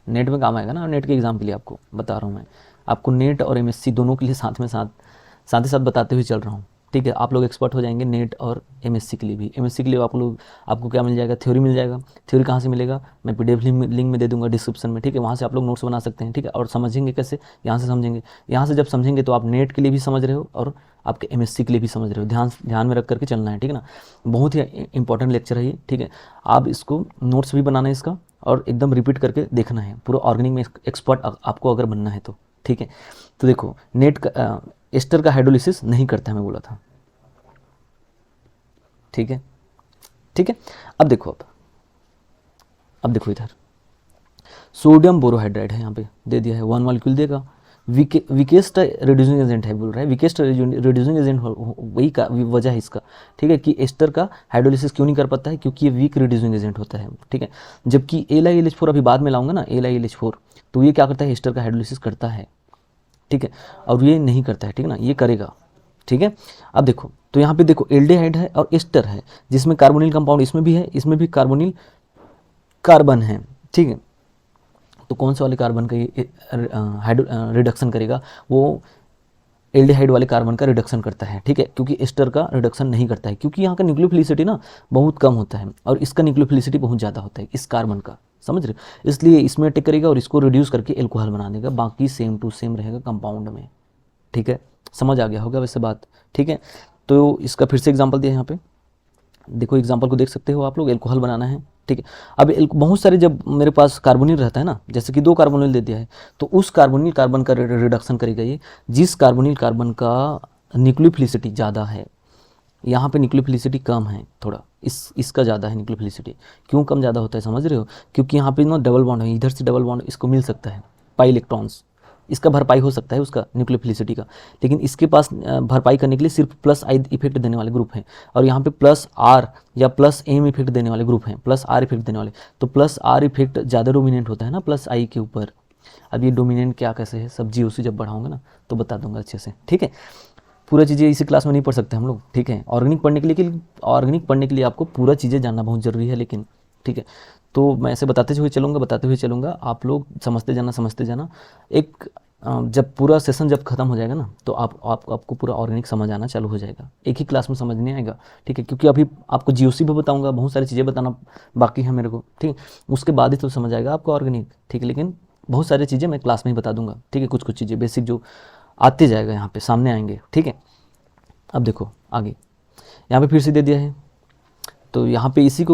नेट में काम आएगा ना, नेट के एग्जाम के लिए आपको बता रहा हूँ मैं, आपको नेट और MSc दोनों के लिए साथ ही साथ बताते हुए चल रहा हूँ, ठीक है। आप लोग एक्सपर्ट हो जाएंगे नेट और MSc के लिए भी। MSc के लिए आपको क्या मिल जाएगा, थ्योरी मिल जाएगा। थ्योरी कहाँ से मिलेगा, मैं PDF लिंक में दे दूंगा डिस्क्रिप्शन में, ठीक है, वहाँ से आप लोग नोट्स बना सकते हैं, ठीक है। और समझेंगे कैसे, यहाँ से समझेंगे, यहाँ से जब समझेंगे तो आप नेट के लिए भी समझ रहे हो और आपके MSc के लिए भी समझ रहे हो, ध्यान में रख करके चलना है, ठीक है ना। बहुत ही इंपॉर्टेंट लेक्चर है ये, ठीक है। आप इसको नोट्स भी बनाना है इसका और एकदम रिपीट करके देखना है, पूरा ऑर्गेनिक में एक्सपर्ट आपको अगर बनना है तो, ठीक है। तो देखो नेट का एस्टर का हाइड्रोलिसिस नहीं करता है, मैं बोला था, ठीक है, ठीक है। अब देखो, अब देखो इधर सोडियम बोरोहाइड्राइड है, यहाँ पे दे दिया है 1 मॉलिक्यूल देगा, वीकेस्ट रिड्यूसिंग एजेंट है बोल रहा है, वीकेस्ट रिड्यूसिंग एजेंट वही का वजह है इसका, ठीक है, कि एस्टर का हाइड्रोलिसिस क्यों नहीं कर पाता है, क्योंकि ये वीक रिड्यूसिंग एजेंट होता है, ठीक है। जबकि LiLH4 अभी बाद में लाऊंगा ना, LiLH4 तो ये क्या करता है, एस्टर का हाइड्रोलिसिस करता है, ठीक है, और ये नहीं करता है, ठीक है ना, ये करेगा, ठीक है। अब देखो तो यहाँ पे देखो एल्डिहाइड है और एस्टर है, जिसमें कार्बोनिल कंपाउंड इसमें भी है, इसमें भी कार्बोनिल कार्बन है, ठीक है। तो कौन से वाले कार्बन का ये रिडक्शन करेगा, वो एल्डिहाइड वाले कार्बन का रिडक्शन करता है, ठीक है, क्योंकि एस्टर का रिडक्शन नहीं करता है, क्योंकि यहाँ का न्यूक्लियोफिलिसिटी ना बहुत कम होता है और इसका न्यूक्लियोफिलिसिटी बहुत ज़्यादा होता है इस कार्बन का, समझ रहे हो, इसलिए इसमें अटैक करेगा और इसको रिड्यूस करके एल्कोहल बना देगा, बाकी सेम टू सेम रहेगा कंपाउंड में, ठीक है। समझ आ गया होगा वैसे बात, ठीक है। तो इसका फिर से एग्जांपल दिया यहाँ पे, देखो एग्जांपल को देख सकते हो आप लोग, एल्कोहल बनाना है, ठीक है। अब बहुत सारे जब मेरे पास कार्बोनिल रहता है ना, जैसे कि 2 कार्बोनिल दे दिया है, तो उस कार्बोनिल कार्बन का रिडक्शन करेगा ये, जिस कार्बोनिल कार्बन का न्यूक्लियोफिलिसिटी ज़्यादा है। यहाँ पे न्यूक्लियोफिलिसिटी कम है थोड़ा, इसका ज़्यादा है न्यूक्लियोफिलिसिटी। क्यों कम ज़्यादा होता है समझ रहे हो, क्योंकि यहाँ पे ना डबल बॉन्ड है, इधर से डबल बॉन्ड इसको मिल सकता है, पाई इलेक्ट्रॉन्स, इसका भरपाई हो सकता है उसका न्यूक्लियोफिलिसिटी का, लेकिन इसके पास भरपाई करने के लिए सिर्फ +I इफेक्ट देने वाले ग्रुप हैं, और यहाँ पे +R या +M इफेक्ट देने वाले ग्रुप हैं, +R इफेक्ट देने वाले, तो +R इफेक्ट ज़्यादा डोमिनेंट होता है ना +I के ऊपर। अब ये डोमिनेंट क्या कैसे है, सब GOC जब बढ़ाऊंगा ना तो बता दूंगा अच्छे से, ठीक है। पूरा चीज़ें इसी क्लास में नहीं पढ़ सकते हम लोग, ठीक है। ऑर्गेनिक पढ़ने के लिए आपको पूरा चीज़ें जानना बहुत ज़रूरी है, लेकिन ठीक है। तो मैं ऐसे बताते हुए चलूँगा, आप लोग समझते जाना। एक जब पूरा सेशन जब खत्म हो जाएगा ना, तो आपको पूरा ऑर्गेनिक समझ आना चालू हो जाएगा, एक ही क्लास में समझ नहीं आएगा, ठीक है। क्योंकि अभी आपको GOC भी बताऊंगा, बहुत सारी चीज़ें बताना बाकी है मेरे को, ठीक है, उसके बाद ही तो समझ आएगा आपको ऑर्गेनिक, ठीक है। लेकिन बहुत सारी चीज़ें मैं क्लास में ही बता दूंगा, ठीक है, कुछ चीज़ें बेसिक जो आते जाएगा यहाँ पे सामने आएंगे, ठीक है। अब देखो आगे यहाँ पे फिर से दे दिया है, तो यहाँ पे इसी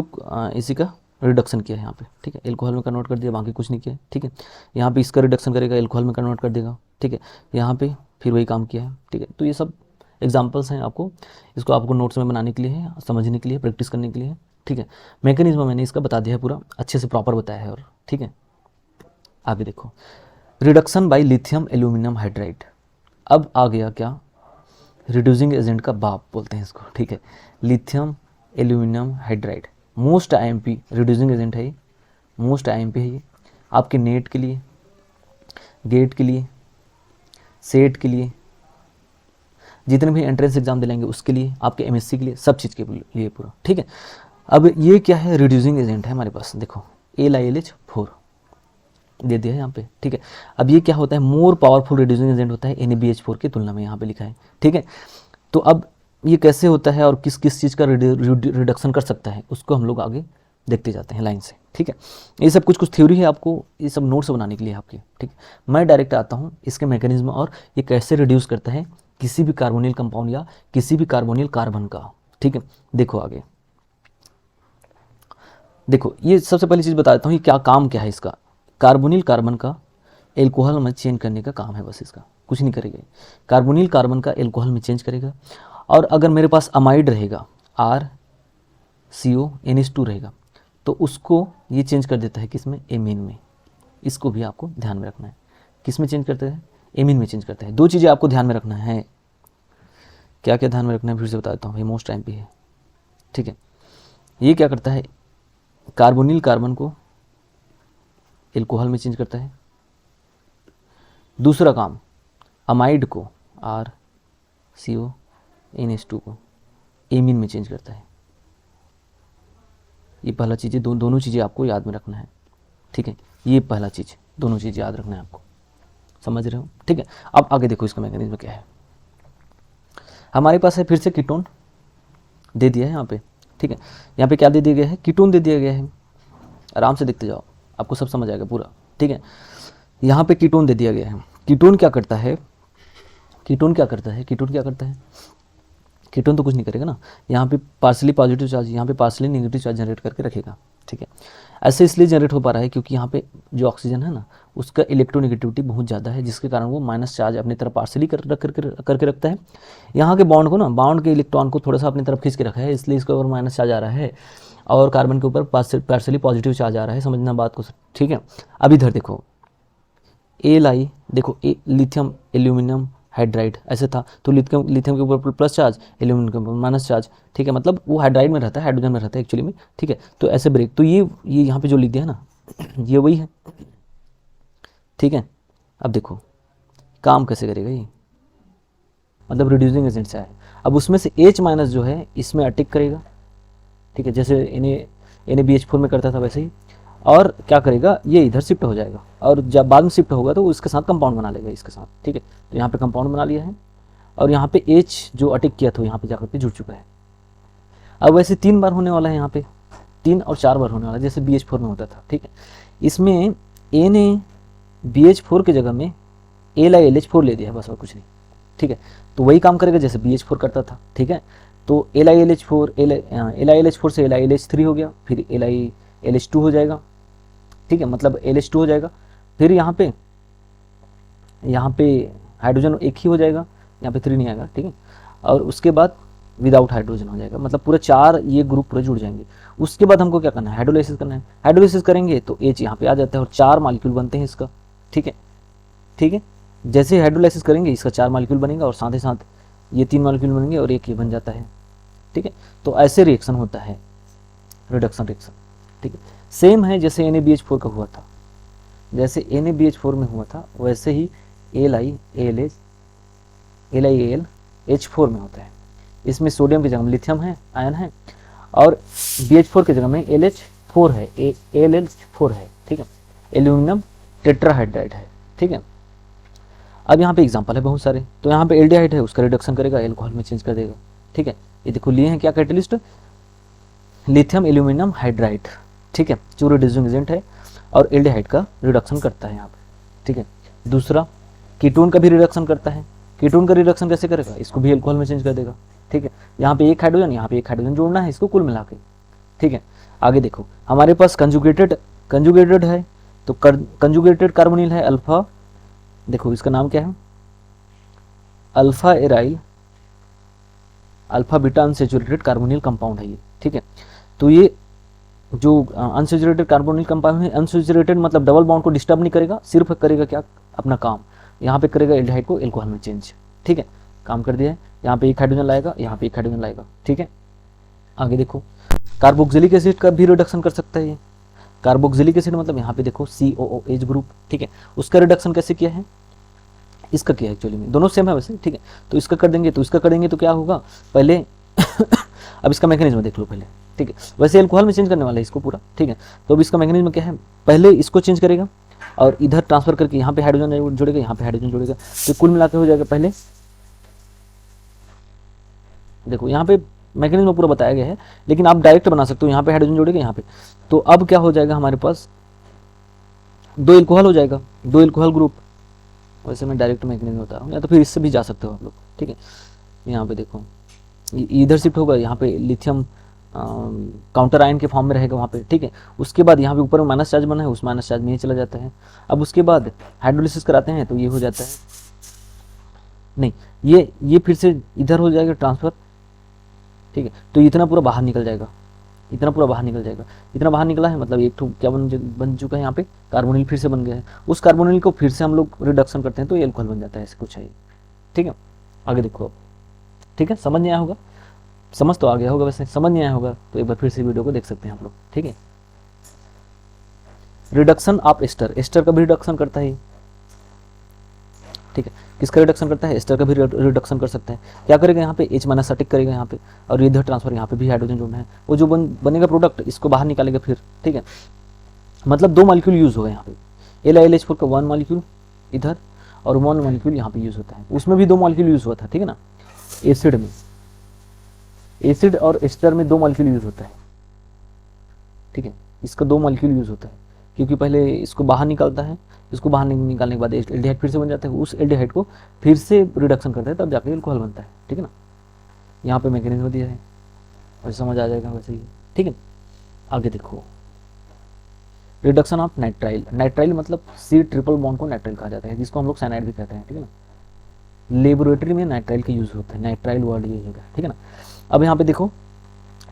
का रिडक्शन किया है यहाँ पे, ठीक है, एल्कोहल में कन्वर्ट कर दिया, बाकी कुछ नहीं किया, ठीक है। यहाँ पे इसका रिडक्शन करेगा, एल्कोहल में कन्वर्ट कर देगा, ठीक है। यहाँ पे फिर वही काम किया है, ठीक है। तो ये सब एग्जांपल्स हैं, इसको आपको नोट्स में बनाने के लिए है, समझने के लिए, प्रैक्टिस करने के लिए है, ठीक है। मैकेनिज्म मैंने इसका बता दिया है, पूरा अच्छे से प्रॉपर बताया है, और ठीक है। आगे देखो reduction by lithium aluminium hydride. अब आ गया क्या, रिड्यूसिंग एजेंट का बाप बोलते हैं इसको, ठीक है, lithium aluminium hydride. Most IMP reducing agent है ये, मोस्ट IMP है ये, आपके नेट के लिए, गेट के लिए, सेट के लिए, जितने भी एंट्रेंस एग्जाम दिलाएंगे उसके लिए, आपके MSc के लिए, सब चीज़ के लिए पूरा, ठीक है। अब ये क्या है, रिड्यूसिंग एजेंट है हमारे पास, देखो LiLH4 दे दिया है यहाँ पे, ठीक है। अब ये क्या होता है, मोर पावरफुल रिड्यूसिंग एजेंट होता है NaBH4 की तुलना में, यहाँ पे लिखा है, ठीक है। तो अब ये कैसे होता है और किस किस चीज़ का रिडक्शन कर सकता है, उसको हम लोग आगे देखते जाते हैं लाइन से, ठीक है। ये सब कुछ थ्योरी है, आपको ये सब नोट्स बनाने के लिए आपके, ठीक है। मैं डायरेक्ट आता हूँ इसके मैकेनिज्म और ये कैसे रिड्यूस करता है किसी भी कार्बोनिल कंपाउंड या किसी भी कार्बोनिल कार्बन का, ठीक है। देखो आगे, देखो ये सबसे पहली चीज़ बता देता हूँ, ये क्या है इसका, कार्बोनिल कार्बन का एल्कोहल में चेंज करने का काम है, बस इसका कुछ नहीं करेगा। कार्बोनिल कार्बन का एल्कोहल में चेंज करेगा, और अगर मेरे पास अमाइड रहेगा RCONH2 रहेगा तो उसको ये चेंज कर देता है किस में, एमीन में। इसको भी आपको ध्यान में रखना है। किस में चेंज करता है, एमीन में चेंज करता है। दो चीज़ें आपको ध्यान में रखना है। क्या क्या ध्यान में रखना है फिर से बता देता हूँ, ये मोस्ट टाइम पे है, ठीक है। ये क्या करता है, कार्बोनिल कार्बन को एल्कोहल में चेंज करता है। दूसरा काम, अमाइड को RCONH2 को एमीन में चेंज करता है। ये पहला चीज़ है, दोनों चीज़ें आपको याद में रखना है, ठीक है। ये पहला चीज़, दोनों चीज़ याद रखना है आपको, समझ रहे हो, ठीक है। अब आगे देखो इसका मैकेनिज्म क्या है। हमारे पास है फिर से कीटोन दे दिया है यहाँ पे, ठीक है। यहाँ पे क्या दे दिया गया है, कीटोन दे दिया गया है। आराम से देखते जाओ, आपको सब समझ आएगा पूरा, ठीक है। यहाँ पे कीटोन दे दिया गया है। कीटोन क्या करता है, कीटोन क्या करता है, कीटोन क्या करता है, कीटोन तो कुछ नहीं करेगा ना। यहाँ पे पार्सली पॉजिटिव चार्ज, यहाँ पे पार्सली नेगेटिव चार्ज जनरेट करके रखेगा, ठीक है। ऐसे इसलिए जनरेट हो पा रहा है क्योंकि यहाँ पे जो ऑक्सीजन है ना, उसका इलेक्ट्रोनेगेटिविटी बहुत ज़्यादा है, जिसके कारण वो माइनस चार्ज अपनी तरफ पार्सली करके रखता है। यहाँ के बॉन्ड को ना, बॉन्ड के इलेक्ट्रॉन को थोड़ा सा अपनी तरफ खींच के रखा है, इसलिए इसके ऊपर माइनस चार्ज आ रहा है और कार्बन के ऊपर पार्सली पॉजिटिव चार्ज आ रहा है। समझना बात को, ठीक है। अब इधर देखो, Li देखो, लिथियम एल्यूमिनियम हाइड्राइड ऐसे था, तो लिथियम के ऊपर प्लस चार्ज, एल्यूमिनियम के ऊपर माइनस चार्ज, ठीक है। मतलब वो हाइड्राइड में रहता है, हाइड्रोजन में रहता है एक्चुअली में, ठीक है। तो ऐसे ब्रेक, तो ये यहाँ पे जो लिख दिया है ना, ये वही है, ठीक है। अब देखो काम कैसे करेगा ये, मतलब रिड्यूसिंग एजेंट से है। अब उसमें से H माइनस जो है इसमें अटैक करेगा, ठीक है, जैसे NaBH4 में करता था वैसे ही। और क्या करेगा, ये इधर शिफ्ट हो जाएगा और जब बाद में शिफ्ट होगा तो उसके साथ कंपाउंड बना लेगा इसके साथ, ठीक है। तो यहाँ पे कंपाउंड बना लिया है और यहाँ पे H जो अटैक किया था यहाँ पे जाकर के जुड़ चुका है। अब वैसे 3 बार होने वाला है, यहाँ पे 3 और 4 बार होने वाला है, जैसे BH4 में होता था, ठीक है। इसमें NaBH4 के जगह में LiLH4 ले दिया है, बस और कुछ नहीं, ठीक है। तो वही काम करेगा जैसे BH4 करता था, ठीक है। तो LiLH4 से LiLH3 हो गया, फिर LiLH2 हो जाएगा, ठीक है, मतलब LH2 हो जाएगा। फिर यहाँ पे हाइड्रोजन एक ही हो जाएगा, यहाँ पे 3 नहीं आएगा, ठीक है। और उसके बाद विदाउट हाइड्रोजन हो जाएगा, मतलब पूरे 4 ये ग्रुप पूरे जुड़ जाएंगे। उसके बाद हमको क्या करना है, हाइड्रोलाइसिस करना है। हाइड्रोलाइसिस करेंगे तो H यहाँ पे आ जाता है और 4 मॉलिक्यूल बनते हैं इसका, ठीक है, ठीक है। जैसे हाइड्रोलाइसिस करेंगे इसका 4 मॉलिक्यूल बनेगा और साथ ही साथ ये 3 मॉलिक्यूल बनेंगे और एक ये बन जाता है, ठीक है। तो ऐसे रिएक्शन होता है, रिडक्शन रिएक्शन, ठीक है। सेम है जैसे NaBH4 का हुआ था, जैसे NaBH4 में हुआ था वैसे ही LiAlH4 में होता है। इसमें सोडियम की जगह में लिथियम है, आयन है, और BH4 की जगह में LH4 है, LH4 है, ठीक है। एल्यूमिनियम टेट्राहाइड्राइड है, ठीक है। अब यहाँ पे एग्जांपल है बहुत सारे, तो यहाँ पे एल्डिहाइड है, उसका रिडक्शन करेगा, एल्कोहल में चेंज कर देगा, ठीक है। ये देखो लिए हैं क्या कैटेलिस्ट, लिथियम एल्यूमिनियम हाइड्राइड, ठीक है, जो रिड्यूसिंग एजेंट है और एल्डिहाइड का रिडक्शन करता है यहाँ पे, ठीक है। दूसरा कीटोन का भी रिडक्शन करता है। कीटोन का रिडक्शन कैसे करेगा, इसको भी एल्कोहल में चेंज कर देगा, ठीक है। यहाँ पे एक हाइड्रोजन, यहाँ पे एक हाइड्रोजन जोड़ना है इसको कुल मिला के, ठीक है। आगे देखो हमारे पास कंजुगेटेड है, तो कंजुगेटेड कार्बोनिल है अल्फा, देखो इसका नाम क्या है, alpha aryl alpha beta unsaturated carbonyl compound है ये, ठीक है। तो ये जो अनसैचुरेटेड कार्बोनिल कंपाउंड है, अनसैचुरेटेड मतलब डबल बॉन्ड को डिस्टर्ब नहीं करेगा, सिर्फ करेगा क्या अपना काम, यहाँ पे करेगा एल्डिहाइड को एल्कोहल में चेंज, ठीक है, काम कर दिया है। यहाँ पे एक हाइड्रोजन लाएगा, यहाँ पे एक हाइड्रोजन लाएगा, ठीक है। आगे देखो कार्बोक्सिलिक एसिड का भी रिडक्शन कर सकता है ये। कार्बोक्सिलिक एसिड मतलब यहाँ पे देखो COOH ग्रुप, ठीक है, उसका रिडक्शन कैसे किया है, इसका किया है एक्चुअली में, दोनों सेम है वैसे, ठीक है। तो इसका कर देंगे तो इसका करेंगे तो क्या होगा पहले अब इसका मैकेनिज्म देख लो पहले, ठीक है। वैसे एल्कोहल में चेंज करने वाला है इसको पूरा, ठीक है। तो अब इसका मैकेनिज्म क्या है, पहले इसको चेंज करेगा और इधर ट्रांसफर करके यहाँ पे हाइड्रोजन जुड़ेगा, यहाँ पे हाइड्रोजन जुड़ेगा, तो कुल मिला के हो जाएगा। पहले देखो यहाँ पे मैकेनिज्म पूरा बताया गया है, लेकिन आप डायरेक्ट बना सकते हो, यहाँ पे हाइड्रोजन जोड़ेगा यहाँ पे, तो अब क्या हो जाएगा हमारे पास 2 एल्कोहल हो जाएगा, 2 एल्कोहल ग्रुप। वैसे मैं डायरेक्ट मैकेनिज्म बता रहा हूँ, या तो फिर इससे भी जा सकते हो आप लोग, ठीक है। यहाँ पे देखो इधर शिफ्ट होगा, यहाँ पे लिथियम काउंटर आयन के फॉर्म में रहेगा वहाँ पे, ठीक है। उसके बाद यहाँ पे ऊपर में माइनस चार्ज बना है, उस माइनस चार्ज में ही चला जाता है। अब उसके बाद हाइड्रोलिसिस कराते हैं तो ये हो जाता है नहीं, ये फिर से इधर हो जाएगा ट्रांसफ़र, ठीक है। तो इतना पूरा बाहर निकल जाएगा, इतना पूरा बाहर निकल जाएगा। इतना बाहर निकला है मतलब एक ठो क्या बन चुका है यहाँ पे, कार्बोनिल फिर से बन गया है। उस कार्बोनिल को फिर से हम लोग रिडक्शन करते हैं तो एल्कोहल बन जाता है, ऐसे कुछ है, ठीक है। आगे देखो अब, ठीक है, समझ नहीं आया होगा, समझ तो आ गया होगा, वैसे समझ नहीं आया होगा तो एक बार फिर से वीडियो को देख सकते हैं आप लोग, ठीक है। रिडक्शन ऑफ एस्टर, एस्टर का भी रिडक्शन करता है, ठीक है। किसका रिडक्शन करता है, एस्टर का भी रिडक्शन कर सकता है। क्या करेगा यहाँ पे, H- अटिक करेगा यहाँ पे, और इधर ट्रांसफर, यहाँ पे भी हाइड्रोजन जोड़ना है, वो जो बनेगा प्रोडक्ट इसको बाहर निकालेगा फिर, ठीक है। मतलब 2 मॉलिक्यूल यूज हो गए यहाँ पे, LiLH4 का 1 मॉलिक्यूल इधर और 1 मॉलिक्यूल यहाँ पे यूज होता है। उसमें भी 2 मॉलिक्यूल यूज हुआ था, ठीक है ना, एसिड में, एसिड और एस्टर में 2 मॉलिक्यूल यूज होता है, ठीक है। इसका 2 मॉलिक्यूल यूज होता है क्योंकि पहले इसको बाहर निकालता है, इसको बाहर निकालने के बाद एल्डिहाइड फिर से बन जाता है, उस एल्डिहाइड को फिर से रिडक्शन करता है तब जाके अल्कोहल बनता है, ठीक है ना। यहाँ पे मैकेनिज्म दिया है और समझ आ जाएगा वैसे ही, ठीक है। आगे देखो, रिडक्शन ऑफ नाइट्राइल, नाइट्राइल मतलब C ट्रिपल बॉन्ड को नाइट्राइल कहा जाता है, जिसको हम लोग साइनाइड भी कहते हैं, ठीक है ना। लेबोरेटरी में नाइट्राइल का यूज होता है, नाइट्राइल वर्ड ये है, ठीक है ना। अब यहाँ पे देखो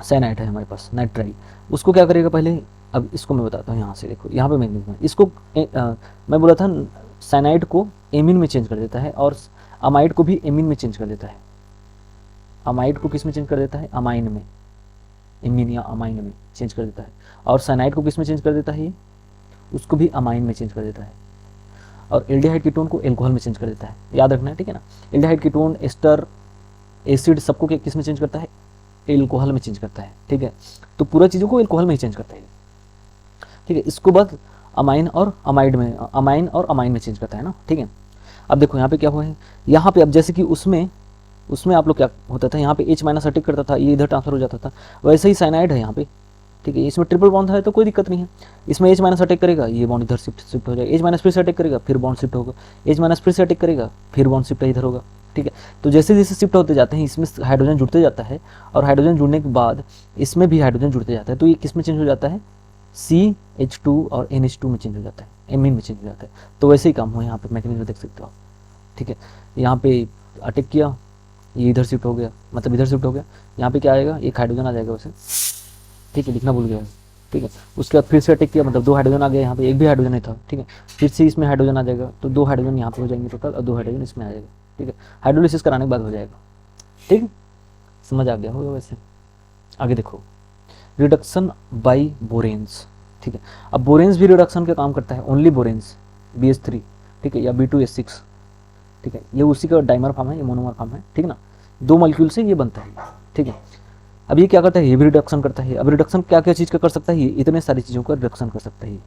साइनाइड है हमारे पास, नाइट्राइल, उसको क्या करेगा पहले, अब इसको मैं बताता हूँ। यहाँ से देखो, यहाँ पे मैग्नीशियम है, इसको मैं बोला था साइनाइड को एमीन में चेंज कर देता है और अमाइड को भी एमीन में चेंज कर देता है। अमाइड को किस में चेंज कर देता है, अमाइन में, एमीन या अमाइन में चेंज कर देता है। और साइनाइड को किस में चेंज कर देता है, ये उसको भी अमाइन में चेंज कर देता है। और एल्डिहाइड कीटोन को एल्कोहल में चेंज कर देता है, याद रखना है, ठीक है ना। एल्डिहाइड कीटोन, एस्टर, एसिड सबको किस में चेंज करता है, एल्कोहल में चेंज करता है, ठीक है। तो पूरा चीज़ों को एल्कोहल में ही चेंज करता है, ठीक है। इसको बाद अमाइन और अमाइड में, अमाइन और अमाइन में चेंज करता है ना, ठीक है। अब देखो यहाँ पे क्या हुआ है, यहाँ पे अब जैसे कि उसमें आप लोग क्या होता था, यहाँ पे H- अटिक करता था, ये इधर ट्रांसफर हो जाता था, वैसे ही साइनाइड है यहाँ पे, ठीक है। इसमें ट्रिपल बॉन्ड है तो कोई दिक्कत नहीं है, इसमें H- अटैक करेगा, ये बॉन्ड इधर शिफ्ट हो जाएगा, H- फिर से अटैक करेगा, फिर बॉन्ड शिफ्ट होगा, H- फिर से अटैक करेगा, फिर बॉन्ड शिफ्ट इधर होगा, ठीक है। तो जैसे जैसे शिफ्ट होते जाते हैं इसमें हाइड्रोजन जुड़ते जाता है, और हाइड्रोजन जुड़ने के बाद इसमें भी हाइड्रोजन जुड़ते जाता है, तो ये किस में चेंज हो जाता है, CH2 और NH2 में चेंज हो जाता है, एमीन में चेंज हो जाता है। तो वैसे ही काम हो, यहाँ पे मैकेनिज्म देख सकते हो आप, ठीक है। यहाँ पे अटैक किया, ये इधर शिफ्ट हो गया, मतलब इधर शिफ्ट हो गया, यहाँ पे क्या आएगा, एक हाइड्रोजन आ जाएगा वैसे, ठीक है, लिखना भूल गया, ठीक है। उसके बाद फिर से अटैक किया, मतलब 2 हाइड्रोजन आ गए, यहाँ पे एक भी हाइड्रोजन नहीं था, ठीक है। फिर से इसमें हाइड्रोजन आ जाएगा, तो 2 हाइड्रोजन यहाँ पे हो जाएंगे टोटल, और 2 हाइड्रोजन इसमें आ जाएगा, ठीक है। हाइड्रोलिसिस कराने के बाद हो जाएगा, ठीक है, समझ आ गया होगा वैसे। आगे देखो, रिडक्शन बाय बोरेन्स, ठीक है। अब बोरेन्स भी रिडक्शन का काम करता है, ओनली बोरेन्स, BH3, ठीक है, या B2S6, ठीक है। ये उसी का डाइमर फॉर्म है, ये मोनोमर फॉर्म है, ठीक है ना। 2 मॉलिक्यूल से ये बनता है, ठीक है। अब ये क्या करता है, ये भी रिडक्शन करता है। अब रिडक्शन क्या क्या चीज़ का कर सकता है, ये इतने सारी चीज़ों का रिडक्शन कर सकता है,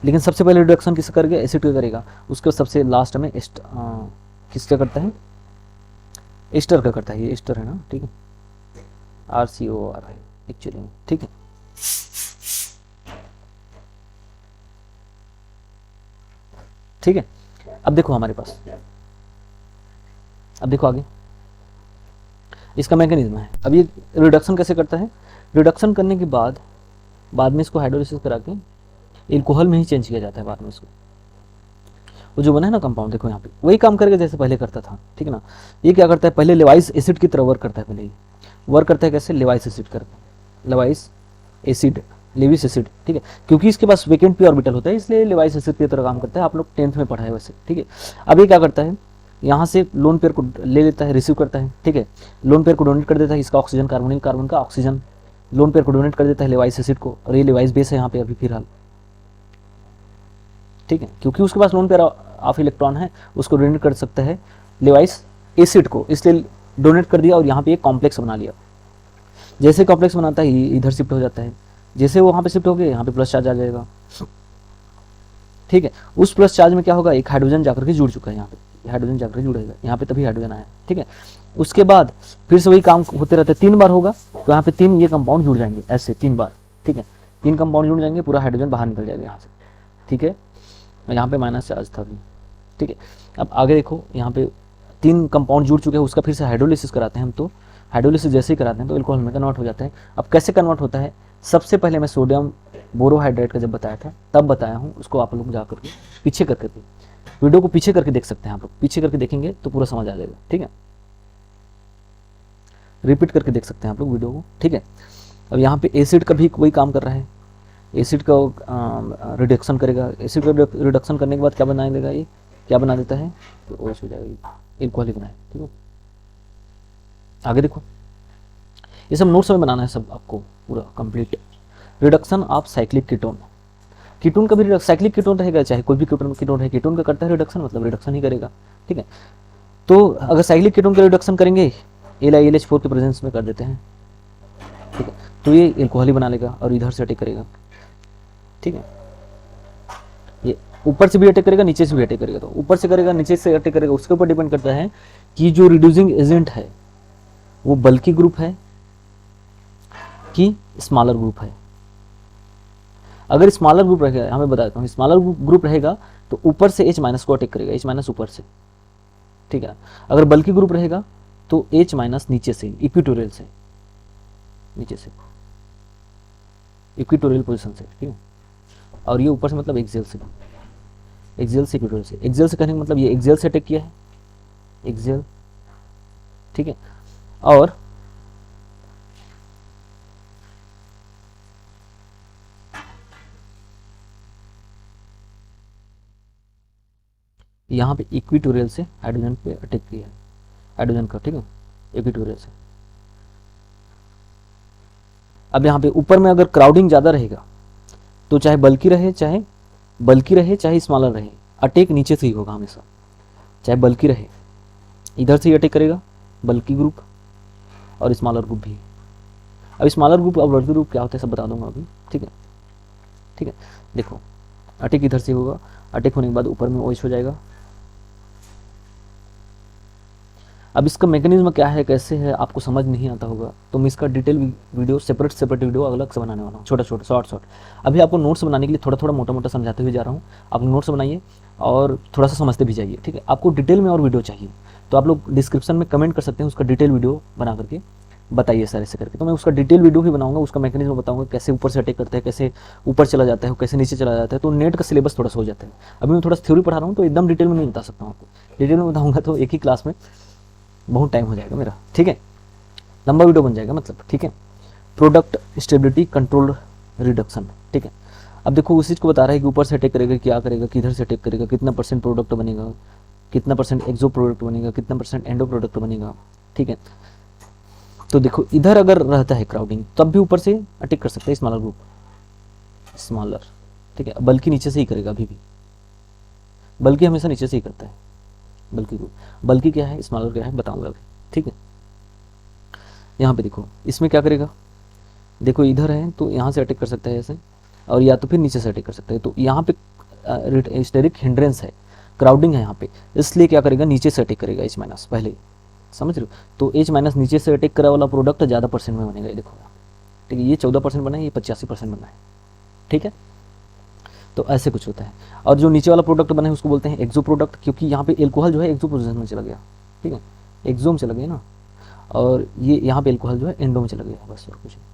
लेकिन सबसे पहले रिडक्शन किसका करेगा, एसिड का करेगा। उसके सबसे लास्ट में किसका करता है, एस्टर का करता है, ये एस्टर है ना, ठीक है, RCOR है एक्चुअली में, ठीक है। ठीक है, अब देखो हमारे पास, अब देखो आगे इसका मैकेनिज्म है। अब ये रिडक्शन कैसे करता है, रिडक्शन करने के बाद में इसको हाइड्रोलिसिस करा के एल्कोहल में ही चेंज किया जाता है बाद में इसको। वो जो बना है ना कंपाउंड, देखो यहाँ पे वही काम करेगा जैसे पहले करता था, ठीक है ना। ये क्या करता है, पहले लेवाइस एसिड की तरह वर्क करता है, पहले वर्क करता है कैसे, लेवाइस एसिड करता है, लेवाइस एसिड, लेविस एसिड, ठीक है। क्योंकि इसके पास वेकेंट पी ऑर्बिटल होता है इसलिए लेवाइस एसिड की तरह काम करता है, आप लोग 10th में पढ़ा है वैसे, ठीक है। अब ये क्या करता है, यहाँ से लोन पेयर को ले लेता है, रिसीव करता है, ठीक है। लोन पेयर को डोनेट कर देता है, इसका ऑक्सीजन, कार्बोनिल कार्बन का ऑक्सीजन लोन पेयर को डोनेट कर देता है लेवाइस एसिड को, और ये लेवाइस बेस है यहाँ पे अभी फिलहाल, ठीक है। क्योंकि उसके पास लोन पेयर ऑफ इलेक्ट्रॉन है, उसको डोनेट कर सकता है लेवाइस एसिड को, इसलिए डोनेट कर दिया और यहाँ पे एक कॉम्प्लेक्स बना लिया। जैसे कॉम्प्लेक्स बनाता है इधर शिफ्ट हो जाता है, जैसे वो वहाँ पे शिफ्ट हो गया यहाँ पे प्लस चार्ज आ जाएगा, ठीक है। उस प्लस चार्ज में क्या होगा, एक हाइड्रोजन जाकर के जुड़ चुका है, यहाँ पे हाइड्रोजन जाकर जुड़ेगा, यहाँ पे तभी हाइड्रोजन आया, ठीक है। उसके बाद फिर से वही काम होते रहते, 3 बार होगा तो यहाँ पे 3 ये कंपाउंड जुड़ जाएंगे, ऐसे 3 बार, ठीक है। 3 कंपाउंड जुड़ जाएंगे, पूरा हाइड्रोजन बाहर निकल जाएगा यहाँ से, ठीक है। यहाँ पे माइनस चार्ज था, ठीक है। अब आगे देखो, यहाँ पे 3 कंपाउंड जुड़ चुके हैं, उसका फिर से हाइड्रोलिसिस कराते हैं हम, तो हाइड्रोलिसिस जैसे ही कराते हैं तो अल्कोहल में कन्वर्ट हो जाता है। अब कैसे कन्वर्ट होता है, सबसे पहले मैं सोडियम बोरोहाइड्रेट का जब बताया था तब बताया हूँ, उसको आप लोग जाकर के पीछे करके भी वीडियो को पीछे करके देख सकते हैं आप लोग, पीछे करके देखेंगे तो पूरा समझ आ जाएगा, ठीक है। रिपीट करके देख सकते हैं आप लोग वीडियो को, ठीक है। अब यहाँ पे एसिड का भी वही काम कर रहा है, एसिड का रिडक्शन करेगा। एसिड का रिडक्शन करने के बाद क्या बना देगा, ये क्या बना देता है, तो ओएच हो जाएगा, एल्कोहल बनाए, ठीक है। आगे देखो, ये सब नोट्स में बनाना है सब आपको पूरा complete. Reduction of cyclic ketone, ketone का भी साइक्लिक कीटोन रहेगा, चाहे कोई भी कीटोन है, कीटोन का करता है रिडक्शन, मतलब रिडक्शन ही करेगा, ठीक है। तो अगर साइक्लिक कीटोन का रिडक्शन करेंगे LiLH4 के प्रेजेंस में कर देते हैं, ठीक है, तो ये एल्कोहल ही बना लेगा और इधर से अटैक करेगा, ठीक है। ये ऊपर से भी अटैक करेगा, नीचे से भी अटैक करेगा। तो ऊपर से करेगा, नीचे से अटैक करेगा, उसके ऊपर डिपेंड करता है कि जो रिड्यूसिंग एजेंट है वो बल्की ग्रुप है कि स्मॉलर ग्रुप है। अगर स्मॉलर ग्रुप रहेगा, यहाँ मैं बता देता हूँ, स्मॉलर ग्रुप रहेगा तो ऊपर से H- को अटैक करेगा, H- ऊपर से, ठीक है। अगर बल्की ग्रुप रहेगा तो H- नीचे से, इक्विटोरियल से, नीचे से, इक्विटोरियल पोजीशन से, ठीक है। और ये ऊपर से मतलब एक्सियल से, एक्सियल से इक्विटोरियल से। एक्सियल से कहने का मतलब ये एक्सियल से अटैक किया है, एक्सियल, ठीक है। और यहाँ पे इक्विटोरियल से हाइड्रोजन पे अटैक किया है, हाइड्रोजन का, ठीक है, इक्विटोरियल से। अब यहाँ पे ऊपर में अगर क्राउडिंग ज़्यादा रहेगा तो चाहे बल्की रहे चाहे स्मॉलर रहे, अटैक नीचे से ही होगा हमेशा। चाहे बल्की रहे, इधर से ही अटैक करेगा बल्की ग्रुप, और स्मॉलर ग्रुप भी। अब स्मॉलर ग्रुप और बल्की ग्रुप क्या होता है सब बता दूंगा अभी, ठीक है, ठीक है। देखो, अटैक इधर से होगा, अटैक होने के बाद ऊपर में OH हो जाएगा। अब इसका मैकेनिज्म क्या है, कैसे है, आपको समझ नहीं आता होगा तो मैं इसका डिटेल वीडियो सेपरेट वीडियो अलग से बनाने वाला हूँ, छोटा शॉर्ट। अभी आपको नोट्स बनाने के लिए थोड़ा मोटा समझाते हुए जा रहा हूँ। आप नोट्स बनाइए और थोड़ा सा समझते भी जाइए, ठीक है। आपको डिटेल में और वीडियो चाहिए तो आप लोग डिस्क्रिप्शन में कमेंट कर सकते हैं, उसका डिटेल वीडियो बना करके बताइए सारे से करके। तो मैं उसका डिटेल वीडियो भी बनाऊंगा, उसका मैकेनिज्म बताऊंगा, कैसे ऊपर से अटैक करता है, कैसे ऊपर चला जाता है, कैसे नीचे चला जाता है। तो नेट का सिलेबस थोड़ा सा हो जाता है। अभी मैं थोड़ा थ्योरी पढ़ा रहा हूँ तो एकदम डिटेल में नहीं बता सकता हूँ आपको। डिटेल में बताऊंगा तो एक ही क्लास में बहुत टाइम हो जाएगा मेरा, ठीक है, लंबा वीडियो बन जाएगा मतलब, ठीक है। प्रोडक्ट स्टेबिलिटी कंट्रोल रिडक्शन, ठीक है। अब देखो उस चीज़ को बता रहा है कि ऊपर से अटैक करेगा, क्या करेगा, किधर से अटैक करेगा, कितना % प्रोडक्ट बनेगा, कितना % एक्सो प्रोडक्ट बनेगा, कितना % एंडो प्रोडक्ट बनेगा, ठीक है। तो देखो इधर अगर रहता है क्राउडिंग तब भी ऊपर से अटैक कर सकता है स्मॉलर ग्रुप, स्मॉलर, ठीक है। बल्कि नीचे से ही करेगा अभी भी, बल्कि हमेशा नीचे से ही करता है, बल्कि ग्रुप। बल्कि क्या है, स्मॉलर क्या है बताऊंगा अभी, ठीक है। यहाँ पे देखो इसमें क्या करेगा, देखो इधर है तो यहाँ से अटैक कर सकता है ऐसे, और या तो फिर नीचे से अटैक कर सकता है। तो यहाँ पे स्टेरिक हिंड्रेंस है, क्राउडिंग है यहाँ पे, इसलिए क्या करेगा, नीचे से अटैक करेगा H- पहले, समझ रहे हो। तो H- नीचे से अटैक करा वाला प्रोडक्ट ज़्यादा % में बनेगा, ये देखो, ठीक है। ये 14% बना है, ये 85% बना है, ठीक है। तो ऐसे कुछ होता है। और जो नीचे वाला प्रोडक्ट बना है उसको बोलते हैं एक्सो प्रोडक्ट, क्योंकि यहाँ पे एल्कोहल जो है एक्सो पोजीशन में चला गया, ठीक है, एक्सो में चला गया ना। और ये यहाँ पे एल्कोहल जो है एंडो में चला गया, बस और कुछ नहीं,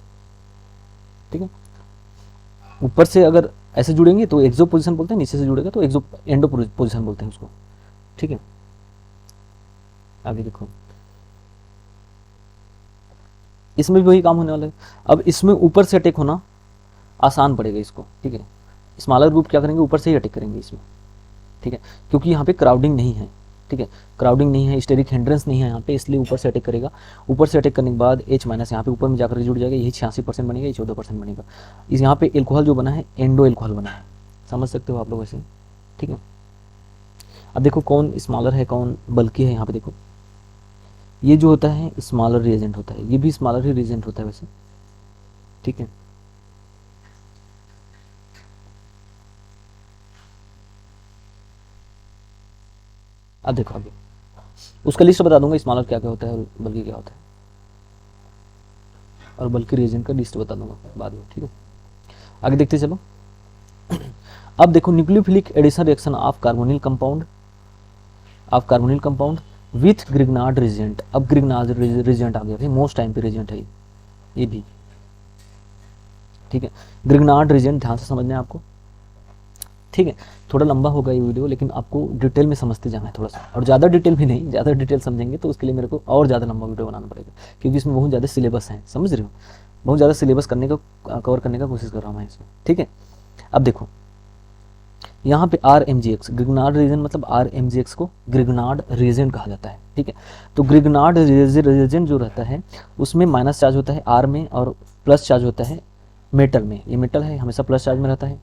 ठीक है। ऊपर से अगर ऐसे जुड़ेंगे तो एक्सो पोजीशन बोलते हैं, नीचे से जुड़ेगा तो एक्सो एंडो पोजीशन बोलते हैं उसको, ठीक है। आगे देखो, इसमें भी वही काम होने वाला है। अब इसमें ऊपर से अटैक होना आसान पड़ेगा इसको, ठीक है। स्मॉलर ग्रुप क्या करेंगे, ऊपर से ही अटैक करेंगे इसमें, ठीक है, क्योंकि यहाँ पे क्राउडिंग नहीं है, ठीक है, क्राउडिंग नहीं है, स्टेरिक हिंड्रेंस नहीं है यहाँ पे, इसलिए ऊपर से अटैक करेगा। ऊपर से अटैक करने के बाद H- यहाँ पे ऊपर में जाकर जुड़ जाएगा, यही 86% बनेगा, ये 14% बनेगा। इस यहाँ पे एल्कोहल जो बना है एंडो एल्कोहल बना है, समझ सकते हो आप लोग ऐसे, ठीक है। अब देखो कौन स्मॉलर है कौन बल्कि है, यहाँ पे देखो ये जो होता है स्मॉलर रिएजेंट होता है, ये भी स्मॉलर ही रिएजेंट होता है वैसे, ठीक है। अब देखो आगे उसका लिस्ट बता दूंगा, स्मॉलर क्या क्या होता है और बल्कि क्या होता है, और बल्कि रिएजेंट का लिस्ट बता दूंगा बाद में, ठीक है। आगे देखते चलो। अब देखो nucleophilic addition reaction of carbonyl compound with Grignard reagent. अब ग्रिग्नार्ड रिएजेंट आ गया भाई, मोस्ट टाइम पे रिएजेंट है ये भी, ठीक है। ग्रिग्नार्ड रिएजेंट ध्यान से समझना है आपको, ठीक है, थोड़ा लंबा होगा ये वीडियो, लेकिन आपको डिटेल में समझते जाना है थोड़ा सा, और ज़्यादा डिटेल भी नहीं, ज़्यादा डिटेल समझेंगे तो उसके लिए मेरे को और ज़्यादा लंबा वीडियो बनाना पड़ेगा, क्योंकि इसमें बहुत ज़्यादा सिलेबस है, समझ रहे हो, बहुत ज़्यादा सिलेबस करने का कवर करने का कोशिश कर रहा हूँ मैं इसमें। ठीक है, अब देखो यहाँ पे R M G X, Grignard reagent, मतलब आर एम जी एक्स को ग्रिग्नार्ड रीजन कहा जाता है। ठीक है, तो ग्रिग्नार्ड रीजन जो रहता है उसमें माइनस चार्ज होता है आर में, और प्लस चार्ज होता है मेटल में। ये मेटल है, हमेशा प्लस चार्ज में रहता है।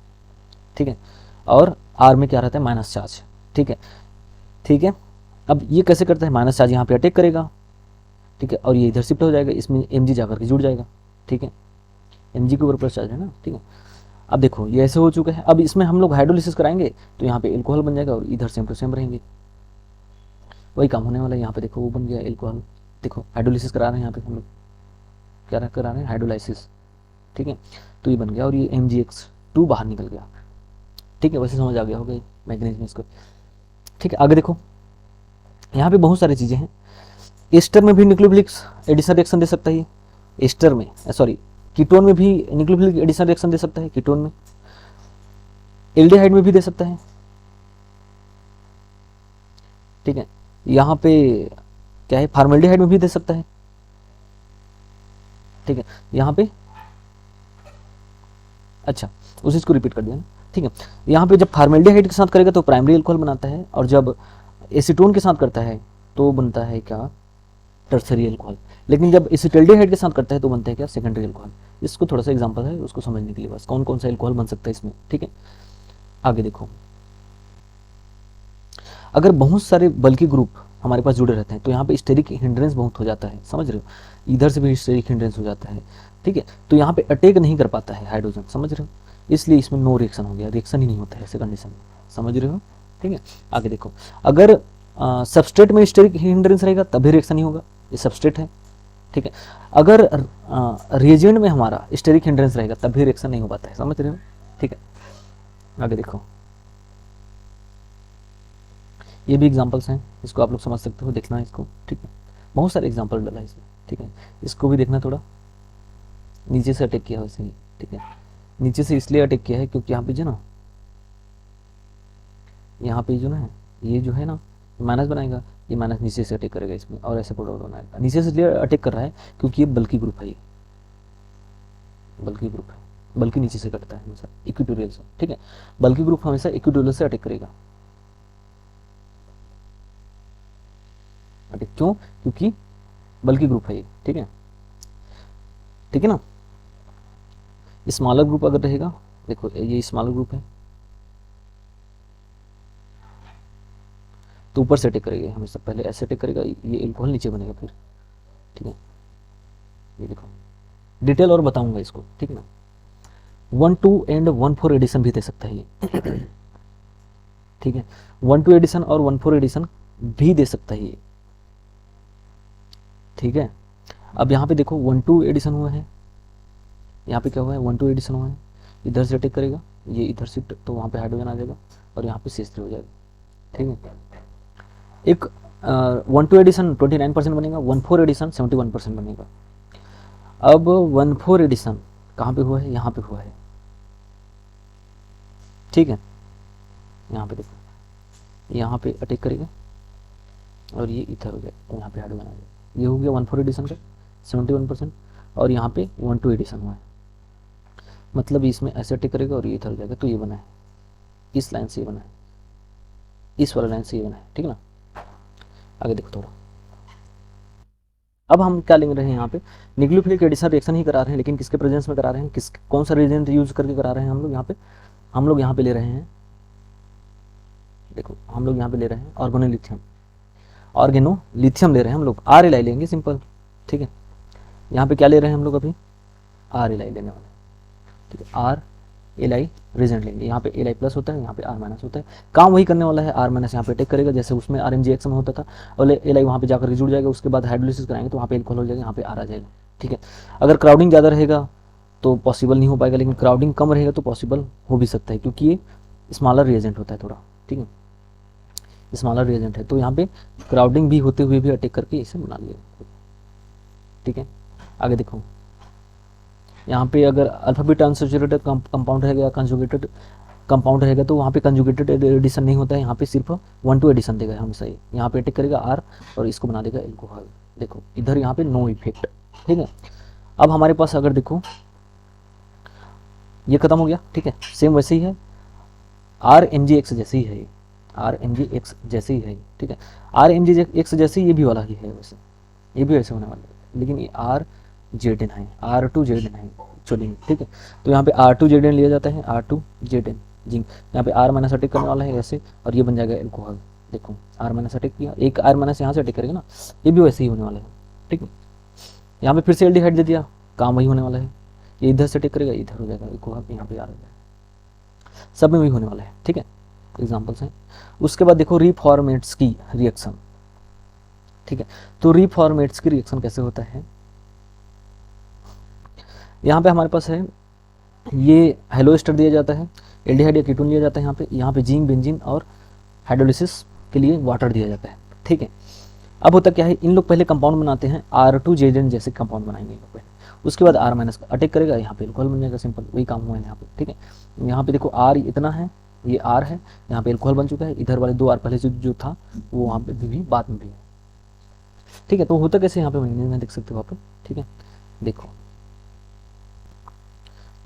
ठीक है, और आर में क्या रहता है, माइनस चार्ज। ठीक है, ठीक है, अब ये कैसे करता है, माइनस चार्ज यहाँ पे अटैक करेगा। ठीक है, और ये इधर शिफ्ट हो जाएगा, इसमें एम जी जाकर के जुड़ जाएगा। ठीक है, एम जी के ऊपर प्लस चार्ज है ना। ठीक है, अब देखो ये ऐसे हो चुका है। अब इसमें हम लोग हाइड्रोलिसिस कराएंगे तो यहाँ पे एल्कोहल बन जाएगा, और इधर सेम टू सेम रहेंगे, वही काम होने वाला है। यहाँ पे देखो वो बन गया एल्कोहल, देखो हाइड्रोलिसिस करा रहे हैं यहाँ पे हम लोग, क्या करा रहे हैं, हाइड्रोलाइसिस। ठीक है, तो ये बन गया, और ये MgX2 बाहर निकल गया। ठीक है, वैसे समझ आ गया होगा मैग्नीशियम इसको। ठीक है, आगे देखो यहाँ पे बहुत सारी चीज़ें हैं। एस्टर में भी न्यूक्लियोफिलिक एडिशन रिएक्शन दे सकता है ये, एस्टर में, सॉरी कीटोन में भी न्यूक्लियोफिलिक एडिशन रिएक्शन दे सकता है, कीटोन में, एल्डिहाइड में भी दे सकता है। ठीक है, यहाँ पे क्या है, फॉर्मल्डिहाइड में भी दे सकता है। ठीक है, यहाँ पे अच्छा उस चीज़ को रिपीट कर दिया ना। ठीक है, यहाँ पे जब फॉर्मल्डिहाइड के साथ करेगा तो प्राइमरी अल्कोहल बनाता है, और जब एसीटोन के साथ करता है तो बनता है क्या, टर्सरी अल्कोहल। लेकिन जब एसिटल्डिहाइड के साथ करता है तो बनता है क्या, सेकेंडरी अल्कोहल। इसको थोड़ा सा एग्जांपल है उसको समझने के लिए, बस कौन कौन सा अल्कोहल बन सकता है इसमें। ठीक है, आगे देखो, अगर बहुत सारे बल्कि ग्रुप हमारे पास जुड़े रहते हैं तो यहाँ पे स्टेरिक हिंड्रेंस बहुत हो जाता है, समझ रहे हो, इधर से भी स्टेरिक हिंड्रेंस हो जाता है। ठीक है, तो यहाँ पे अटैक नहीं कर पाता है हाइड्रोजन, समझ रहे हो, इसलिए इसमें नो रिएक्शन हो गया, रिएक्शन ही नहीं होता है ऐसे कंडीशन में, समझ रहे हो। ठीक है, आगे देखो, अगर सबस्ट्रेट में स्टेरिक हिंड्रेंस रहेगा तभी रिएक्शन नहीं होगा, ये सबस्ट्रेट है। ठीक है, अगर रिएजेंट में हमारा स्टेरिक हिंड्रेंस रहेगा तब भी रिएक्शन नहीं हो पाता है, समझ रहे हो। ठीक है, आगे देखो, ये भी एग्जांपल्स हैं, इसको आप लोग समझ सकते हो, देखना है इसको। ठीक है, बहुत सारे एग्जांपल डाला है इसमें। ठीक है, इसको भी देखना, थोड़ा नीचे से अटैक किया वैसे ही। ठीक है, नीचे से इसलिए अटैक किया है क्योंकि यहाँ पे जो ना, यहाँ पे जो ना ये जो है ना माइनस बनाएगा, ये माइनस नीचे से अटैक करेगा इसमें, और ऐसे प्रोडक्ट बनाएगा। नीचे से इसलिए अटैक कर रहा है क्योंकि ये बल्कि ग्रुप है, ये बल्कि ग्रुप है, बल्कि नीचे से कटता है हमेशा इक्वेटोरियल से। ठीक है, बल्कि ग्रुप हमेशा इक्वेटोरियल से अटैक करेगा। अटैक क्यों, क्योंकि बल्कि ग्रुप है ये। ठीक है, ठीक है ना, स्मॉलर ग्रुप अगर रहेगा, देखो ये स्मॉलर ग्रुप है तो ऊपर से अटैक करेगा हमेशा, पहले ऐसे अटैक करेगा, ये एल्कोहल नीचे बनेगा फिर। ठीक है, ये देखो डिटेल और बताऊंगा इसको। ठीक है ना, 1,2 एंड 1,4 एडिशन भी दे सकता है ये। ठीक है, 1,2 एडिशन और 1,4 एडिशन भी दे सकता है ये। ठीक है, अब यहाँ पे देखो 1,2 एडिशन हुआ है, यहाँ पे क्या हुआ है, 1,2 एडिशन हुआ है, इधर से अटैक करेगा, ये इधर शिफ्ट, तो वहाँ पे हाइड्रोजन आ जाएगा, और यहाँ पे CH3 हो जाएगा। ठीक है, एक 1,2 एडिशन 29% बनेगा, 1,4 एडिशन 71% बनेगा। अब 1,4 एडिशन कहाँ पे हुआ है, यहाँ पे हुआ है। ठीक है, यहाँ पे देखो, यहाँ पे अटैक करेगा और ये इधर हो जाएगा, तो यहाँ पे हाइड्रोजन आ जाएगा। ये हो गया 1,4 एडिशन का 71%, और यहाँ पे 1,2 एडिशन हुआ है, मतलब इसमें ऐसे अटैक करेगा और ये इधर हो जाएगा, तो ये बना है, इस लाइन से ये बना है, इस वाला लाइन से ये बना है। ठीक है ना, आगे देखो थोड़ा, अब हम क्या ले रहे हैं यहाँ पे, न्यूक्लियोफिलिक एडिशन रिएक्शन ही करा रहे हैं, लेकिन किसके प्रेजेंस में करा रहे हैं, किस कौन सा रिएजेंट यूज करके करा रहे हैं हम लोग यहाँ पे, हम लोग यहाँ पे ले रहे हैं, देखो हम लोग यहाँ पे ले रहे हैं ऑर्गेनोलिथियम, ऑर्गेनोलिथियम ले रहे हैं हम लोग, RLi लेंगे सिंपल। ठीक है, यहाँ पे क्या ले रहे हैं हम लोग, अभी RLi लेने वाले। ठीक है, RLi रिजेंट लेंगे, यहाँ पे Li प्लस होता है, यहाँ पे R माइनस होता है, काम वही करने वाला है, R माइनस यहाँ पे अटैक करेगा जैसे उसमें RMgX में होता था, और Li वहाँ पे जाकर जुड़ जाएगा, उसके बाद हाइड्रोलिसिस कराएंगे तो वहाँ पे एल्कोहल हो जाएगा, यहाँ पे R आ जाएगा। ठीक है, अगर क्राउडिंग ज़्यादा रहेगा तो पॉसिबल नहीं हो पाएगा, लेकिन क्राउडिंग कम रहेगा तो पॉसिबल हो भी सकता है, क्योंकि ये स्मॉलर रिएजेंट होता है थोड़ा। ठीक है, स्मॉलर रिएजेंट है, तो यहाँ पे क्राउडिंग भी होते हुए भी अटैक करके इसे बना लिया। ठीक है, आगे देखो, यहाँ पे अगर अल्फा बीटा अनसैचुरेटेड कंपाउंड रहेगा, कंजुगेटेड कंपाउंड रहेगा तो वहाँ पे कंजुगेटेड एडिशन नहीं होता है, यहाँ पे सिर्फ 1-2 एडिशन देगा हमेशा ये। यहाँ पे अटैक करेगा R और इसको बना देगा एल्कोहल। देखो इधर यहाँ पे नो इफेक्ट, ठीक है। अब हमारे पास अगर देखो ये खत्म हो गया, ठीक है। सेम वैसे ही है, RMgX जैसे ही है ये, RMgX जैसे ही है ये, ठीक है। RMgX जैसे ही ये भी वाला ही है, वैसे ये भी वैसे होने वाला है, लेकिन ये RZN है, R2ZN है एक्चुअली, ठीक है। तो यहाँ पे R2ZN लिया जाता है, R2ZN जिंक। यहाँ पे R माइनस अटैक करने वाला है ऐसे, और ये बन जाएगा एल्कोहल। देखो R माइनस अटैक किया, एक R माइनस यहाँ से अटैक करेगा ना, ये भी वैसे ही होने वाला है, ठीक है। यहाँ पे फिर से एल्डिहाइड दे दिया, काम वही होने वाला है। ये इधर से अटैक करेगा, इधर हो जाएगा एल्कोहल, यहाँ पे आ जाएगा, सब में वही होने वाला है, ठीक है। एग्जाम्पल्स हैं। उसके बाद देखो रीफॉर्मेट्स की रिएक्शन, ठीक है। तो रीफॉर्मेट्स की रिएक्शन कैसे होता है, यहाँ पे हमारे पास है, ये हेलो एस्टर दिया जाता है, एल्डिहाइड या कीटोन लिया जाता है यहाँ पे जिंक, बेंजीन और हाइड्रोलिसिस के लिए वाटर दिया जाता है, ठीक है। अब होता क्या है, इन लोग पहले कंपाउंड बनाते हैं, R2ZN जैसे कंपाउंड बनाएंगे इन लोग पहले, उसके बाद R माइनस अटैक करेगा, यहाँ पे एल्कोहल बन जाएगा, सिंपल वही काम हुआ है यहाँ पे, ठीक है। यहाँ पे देखो R इतना है, ये R है, यहाँ पे एल्कोहल बन चुका है, इधर वाले 2 R पहले से जो था वो वहाँ पे भी बाद में भी है, ठीक है। तो होता कैसे यहाँ पे मैंने देख सकते हो आप, ठीक है, देखो,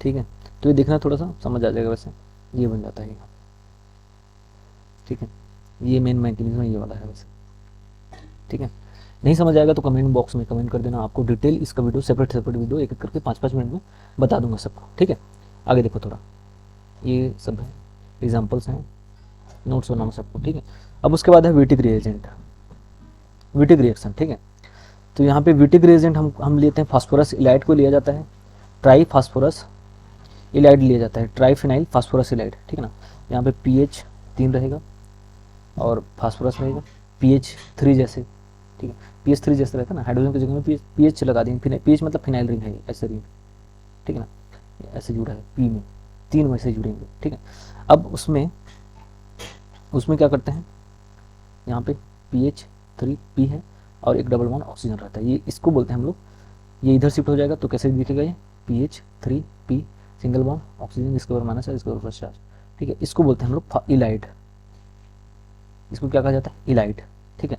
ठीक है। तो ये देखना थोड़ा सा समझ आ जाएगा, वैसे ये बन जाता है यहाँ, ठीक है। ये मेन मैकेनिज्म ये वाला है वैसे, ठीक है। नहीं समझ आएगा तो कमेंट बॉक्स में कमेंट कर देना, आपको डिटेल इसका वीडियो सेपरेट वीडियो एक एक करके 5-5 मिनट में बता दूंगा सबको, ठीक है। आगे देखो थोड़ा, ये सब है एग्जाम्पल्स हैं, नोट्स बनाना सबको, ठीक है। अब उसके बाद है विटिक रिएजेंट, विटिक रिएक्शन, ठीक है। तो यहाँ पे विटिक रिएजेंट हम लेते हैं, फास्फोरस इलाइड को लिया जाता है, ट्राई फास्फोरस इलाइड लिया जाता है, ट्राईफिनाइल फास्फोरस इलाइड, ठीक है ना। यहाँ पे pH 3 रहेगा और फास्फोरस रहेगा pH 3 जैसे, ठीक है। pH 3 जैसे रहता है ना, हाइड्रोजन की जगह में pH लगा देंगे, pH मतलब फिनाइल रिंग है ऐसे रिंग, ठीक है ना, ऐसे जुड़ा है P में, 3 वैसे जुड़ेंगे, ठीक है। अब उसमें क्या करते हैं, यहाँ पे pH 3 P है और एक डबल बॉन्ड ऑक्सीजन रहता है, ये इसको बोलते हैं हम लोग, ये इधर शिफ्ट हो जाएगा तो कैसे दिखेगा ये, pH 3 P single bond oxygen, इसके ऊपर माइनस है, इसके ऊपर प्लस चार्ज, ठीक है। इसको बोलते हैं हम लोग इलाइड, इसको क्या कहा जाता है, इलाइड, ठीक है।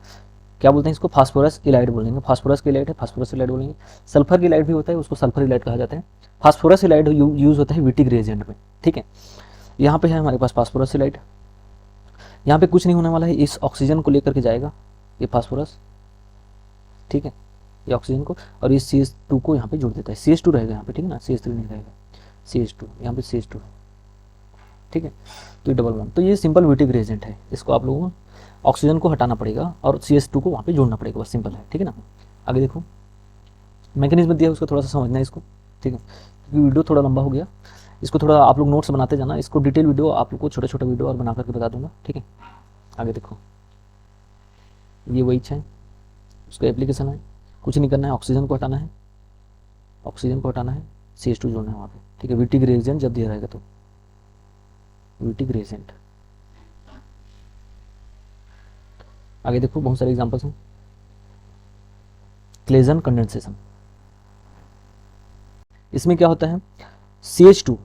क्या बोलते हैं इसको, फास्फोरस इलाइड बोलेंगे, फास्फोरस की इलाइड है, फास्फोरस इलाइड बोलेंगे। सल्फर की इलाइड भी होता है, उसको सल्फर इलाइड कहा जाता है। फास्फोरस इलाइड यूज होता है विटिक रिएजेंट में, ठीक है। यहाँ पे है हमारे पास फास्फोरस इलाइड, यहाँ पे कुछ नहीं होने वाला है, इस ऑक्सीजन को लेकर के जाएगा ये फास्फोरस, ठीक है, ये ऑक्सीजन को, और इस CH2 को यहाँ पे जोड़ देता है, CH2 रहेगा यहाँ पे, ठीक है ना, CH3 नहीं रहेगा, CH2 यहाँ पे CH2, ठीक है। तो ये डबल बॉन्ड, तो ये सिंपल विटिक रिएजेंट है, इसको आप लोगों को ऑक्सीजन को हटाना पड़ेगा और CH2 को वहाँ पे जोड़ना पड़ेगा, बस सिंपल है, ठीक है ना। आगे देखो मैकेनिज्म दिया है, उसको थोड़ा सा समझना है इसको, ठीक है, क्योंकि वीडियो थोड़ा लंबा हो गया, इसको थोड़ा आप लोग नोट्स बनाते जाना, इसको डिटेल वीडियो आप लोग को छोटा वीडियो और बना करके बता दूंगा, ठीक है। आगे देखो ये वही है, उसका एप्लीकेशन है, कुछ नहीं करना है, ऑक्सीजन को हटाना है, ऑक्सीजन को हटाना है, CH2 जोड़ना है वहाँ पे, ठीक है। विटिक रिएजेंट जब दिया रहेगा तो विटिक रिएजेंट। आगे देखो बहुत सारे एग्जांपल्स हैं, क्लेजन कंडेंसेशन, इसमें क्या होता है, CH2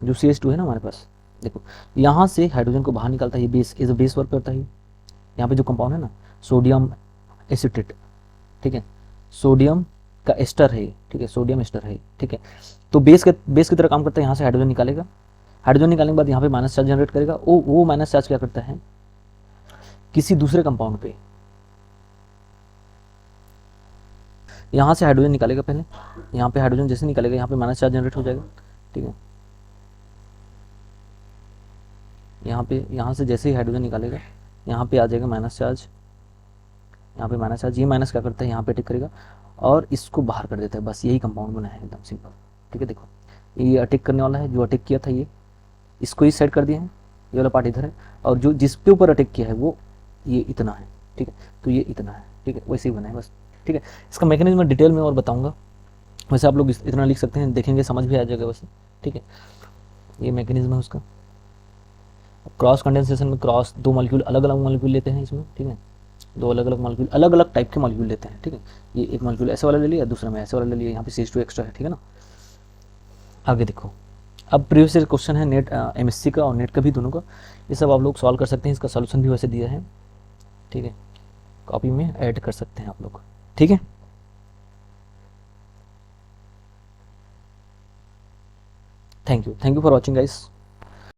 जो CH2 है ना हमारे पास, देखो यहाँ से हाइड्रोजन को बाहर निकालता है, ये बेस इज बेस वर्क करता है, यहाँ पे जो कंपाउंड है ना सोडियम एसिटेट, ठीक है, सोडियम का एस्टर है, ठीक है, सोडियम एस्टर है, ठीक है। तो बेस की तरह काम करता है, यहाँ से हाइड्रोजन निकालेगा, हाइड्रोजन निकालने के बाद यहाँ पे माइनस चार्ज जनरेट करेगा, वो माइनस चार्ज क्या करता है, किसी दूसरे कंपाउंड पे, यहाँ से हाइड्रोजन निकालेगा पहले, यहाँ पे हाइड्रोजन जैसे निकालेगा यहाँ पे माइनस चार्ज जनरेट हो जाएगा, ठीक है। यहाँ से जैसे ही हाइड्रोजन निकालेगा यहाँ पे आ जाएगा माइनस चार्ज, यहाँ पे माइनस चार्ज, ये माइनस क्या करता है यहाँ पे अटैक करेगा और इसको बाहर कर देता है, बस यही कंपाउंड बना है, एकदम सिंपल, ठीक है। देखो ये अटैक करने वाला है, जो अटैक किया था ये इसको इस साइड कर दिया है, ये वाला पार्ट इधर है, और जो जिसके ऊपर अटैक किया है वो ये इतना है, ठीक है। तो ये इतना है, ठीक है, वैसे ही बना है बस, ठीक है। इसका मैकेनिज्म डिटेल में और बताऊंगा, वैसे आप लोग इतना लिख सकते हैं, देखेंगे समझ भी आ जाएगा वैसे, ठीक है। ये मैकेनिज्म है उसका। क्रॉस कंडेंसेशन में क्रॉस 2 मॉलिक्यूल अलग अलग मॉलिक्यूल लेते हैं इसमें, ठीक है, 2 अलग अलग मॉलिक्यूल अलग अलग टाइप के मॉलिक्यूल लेते हैं, ठीक है। ये एक मॉलिक्यूल ऐसे वाला ले लिया, दूसरा में ऐसे वाला ले लिया, यहाँ पे CH2 एक्स्ट्रा है, ठीक है ना। आगे देखो अब प्रीवियस ईयर क्वेश्चन है नेट एमएससी का और नेट का भी, दोनों का, ये सब आप लोग सॉल्व कर सकते हैं। इसका सॉल्यूशन भी वैसे दिया है, ठीक है, कॉपी में ऐड कर सकते हैं आप लोग, ठीक है। Thank you for watching guys.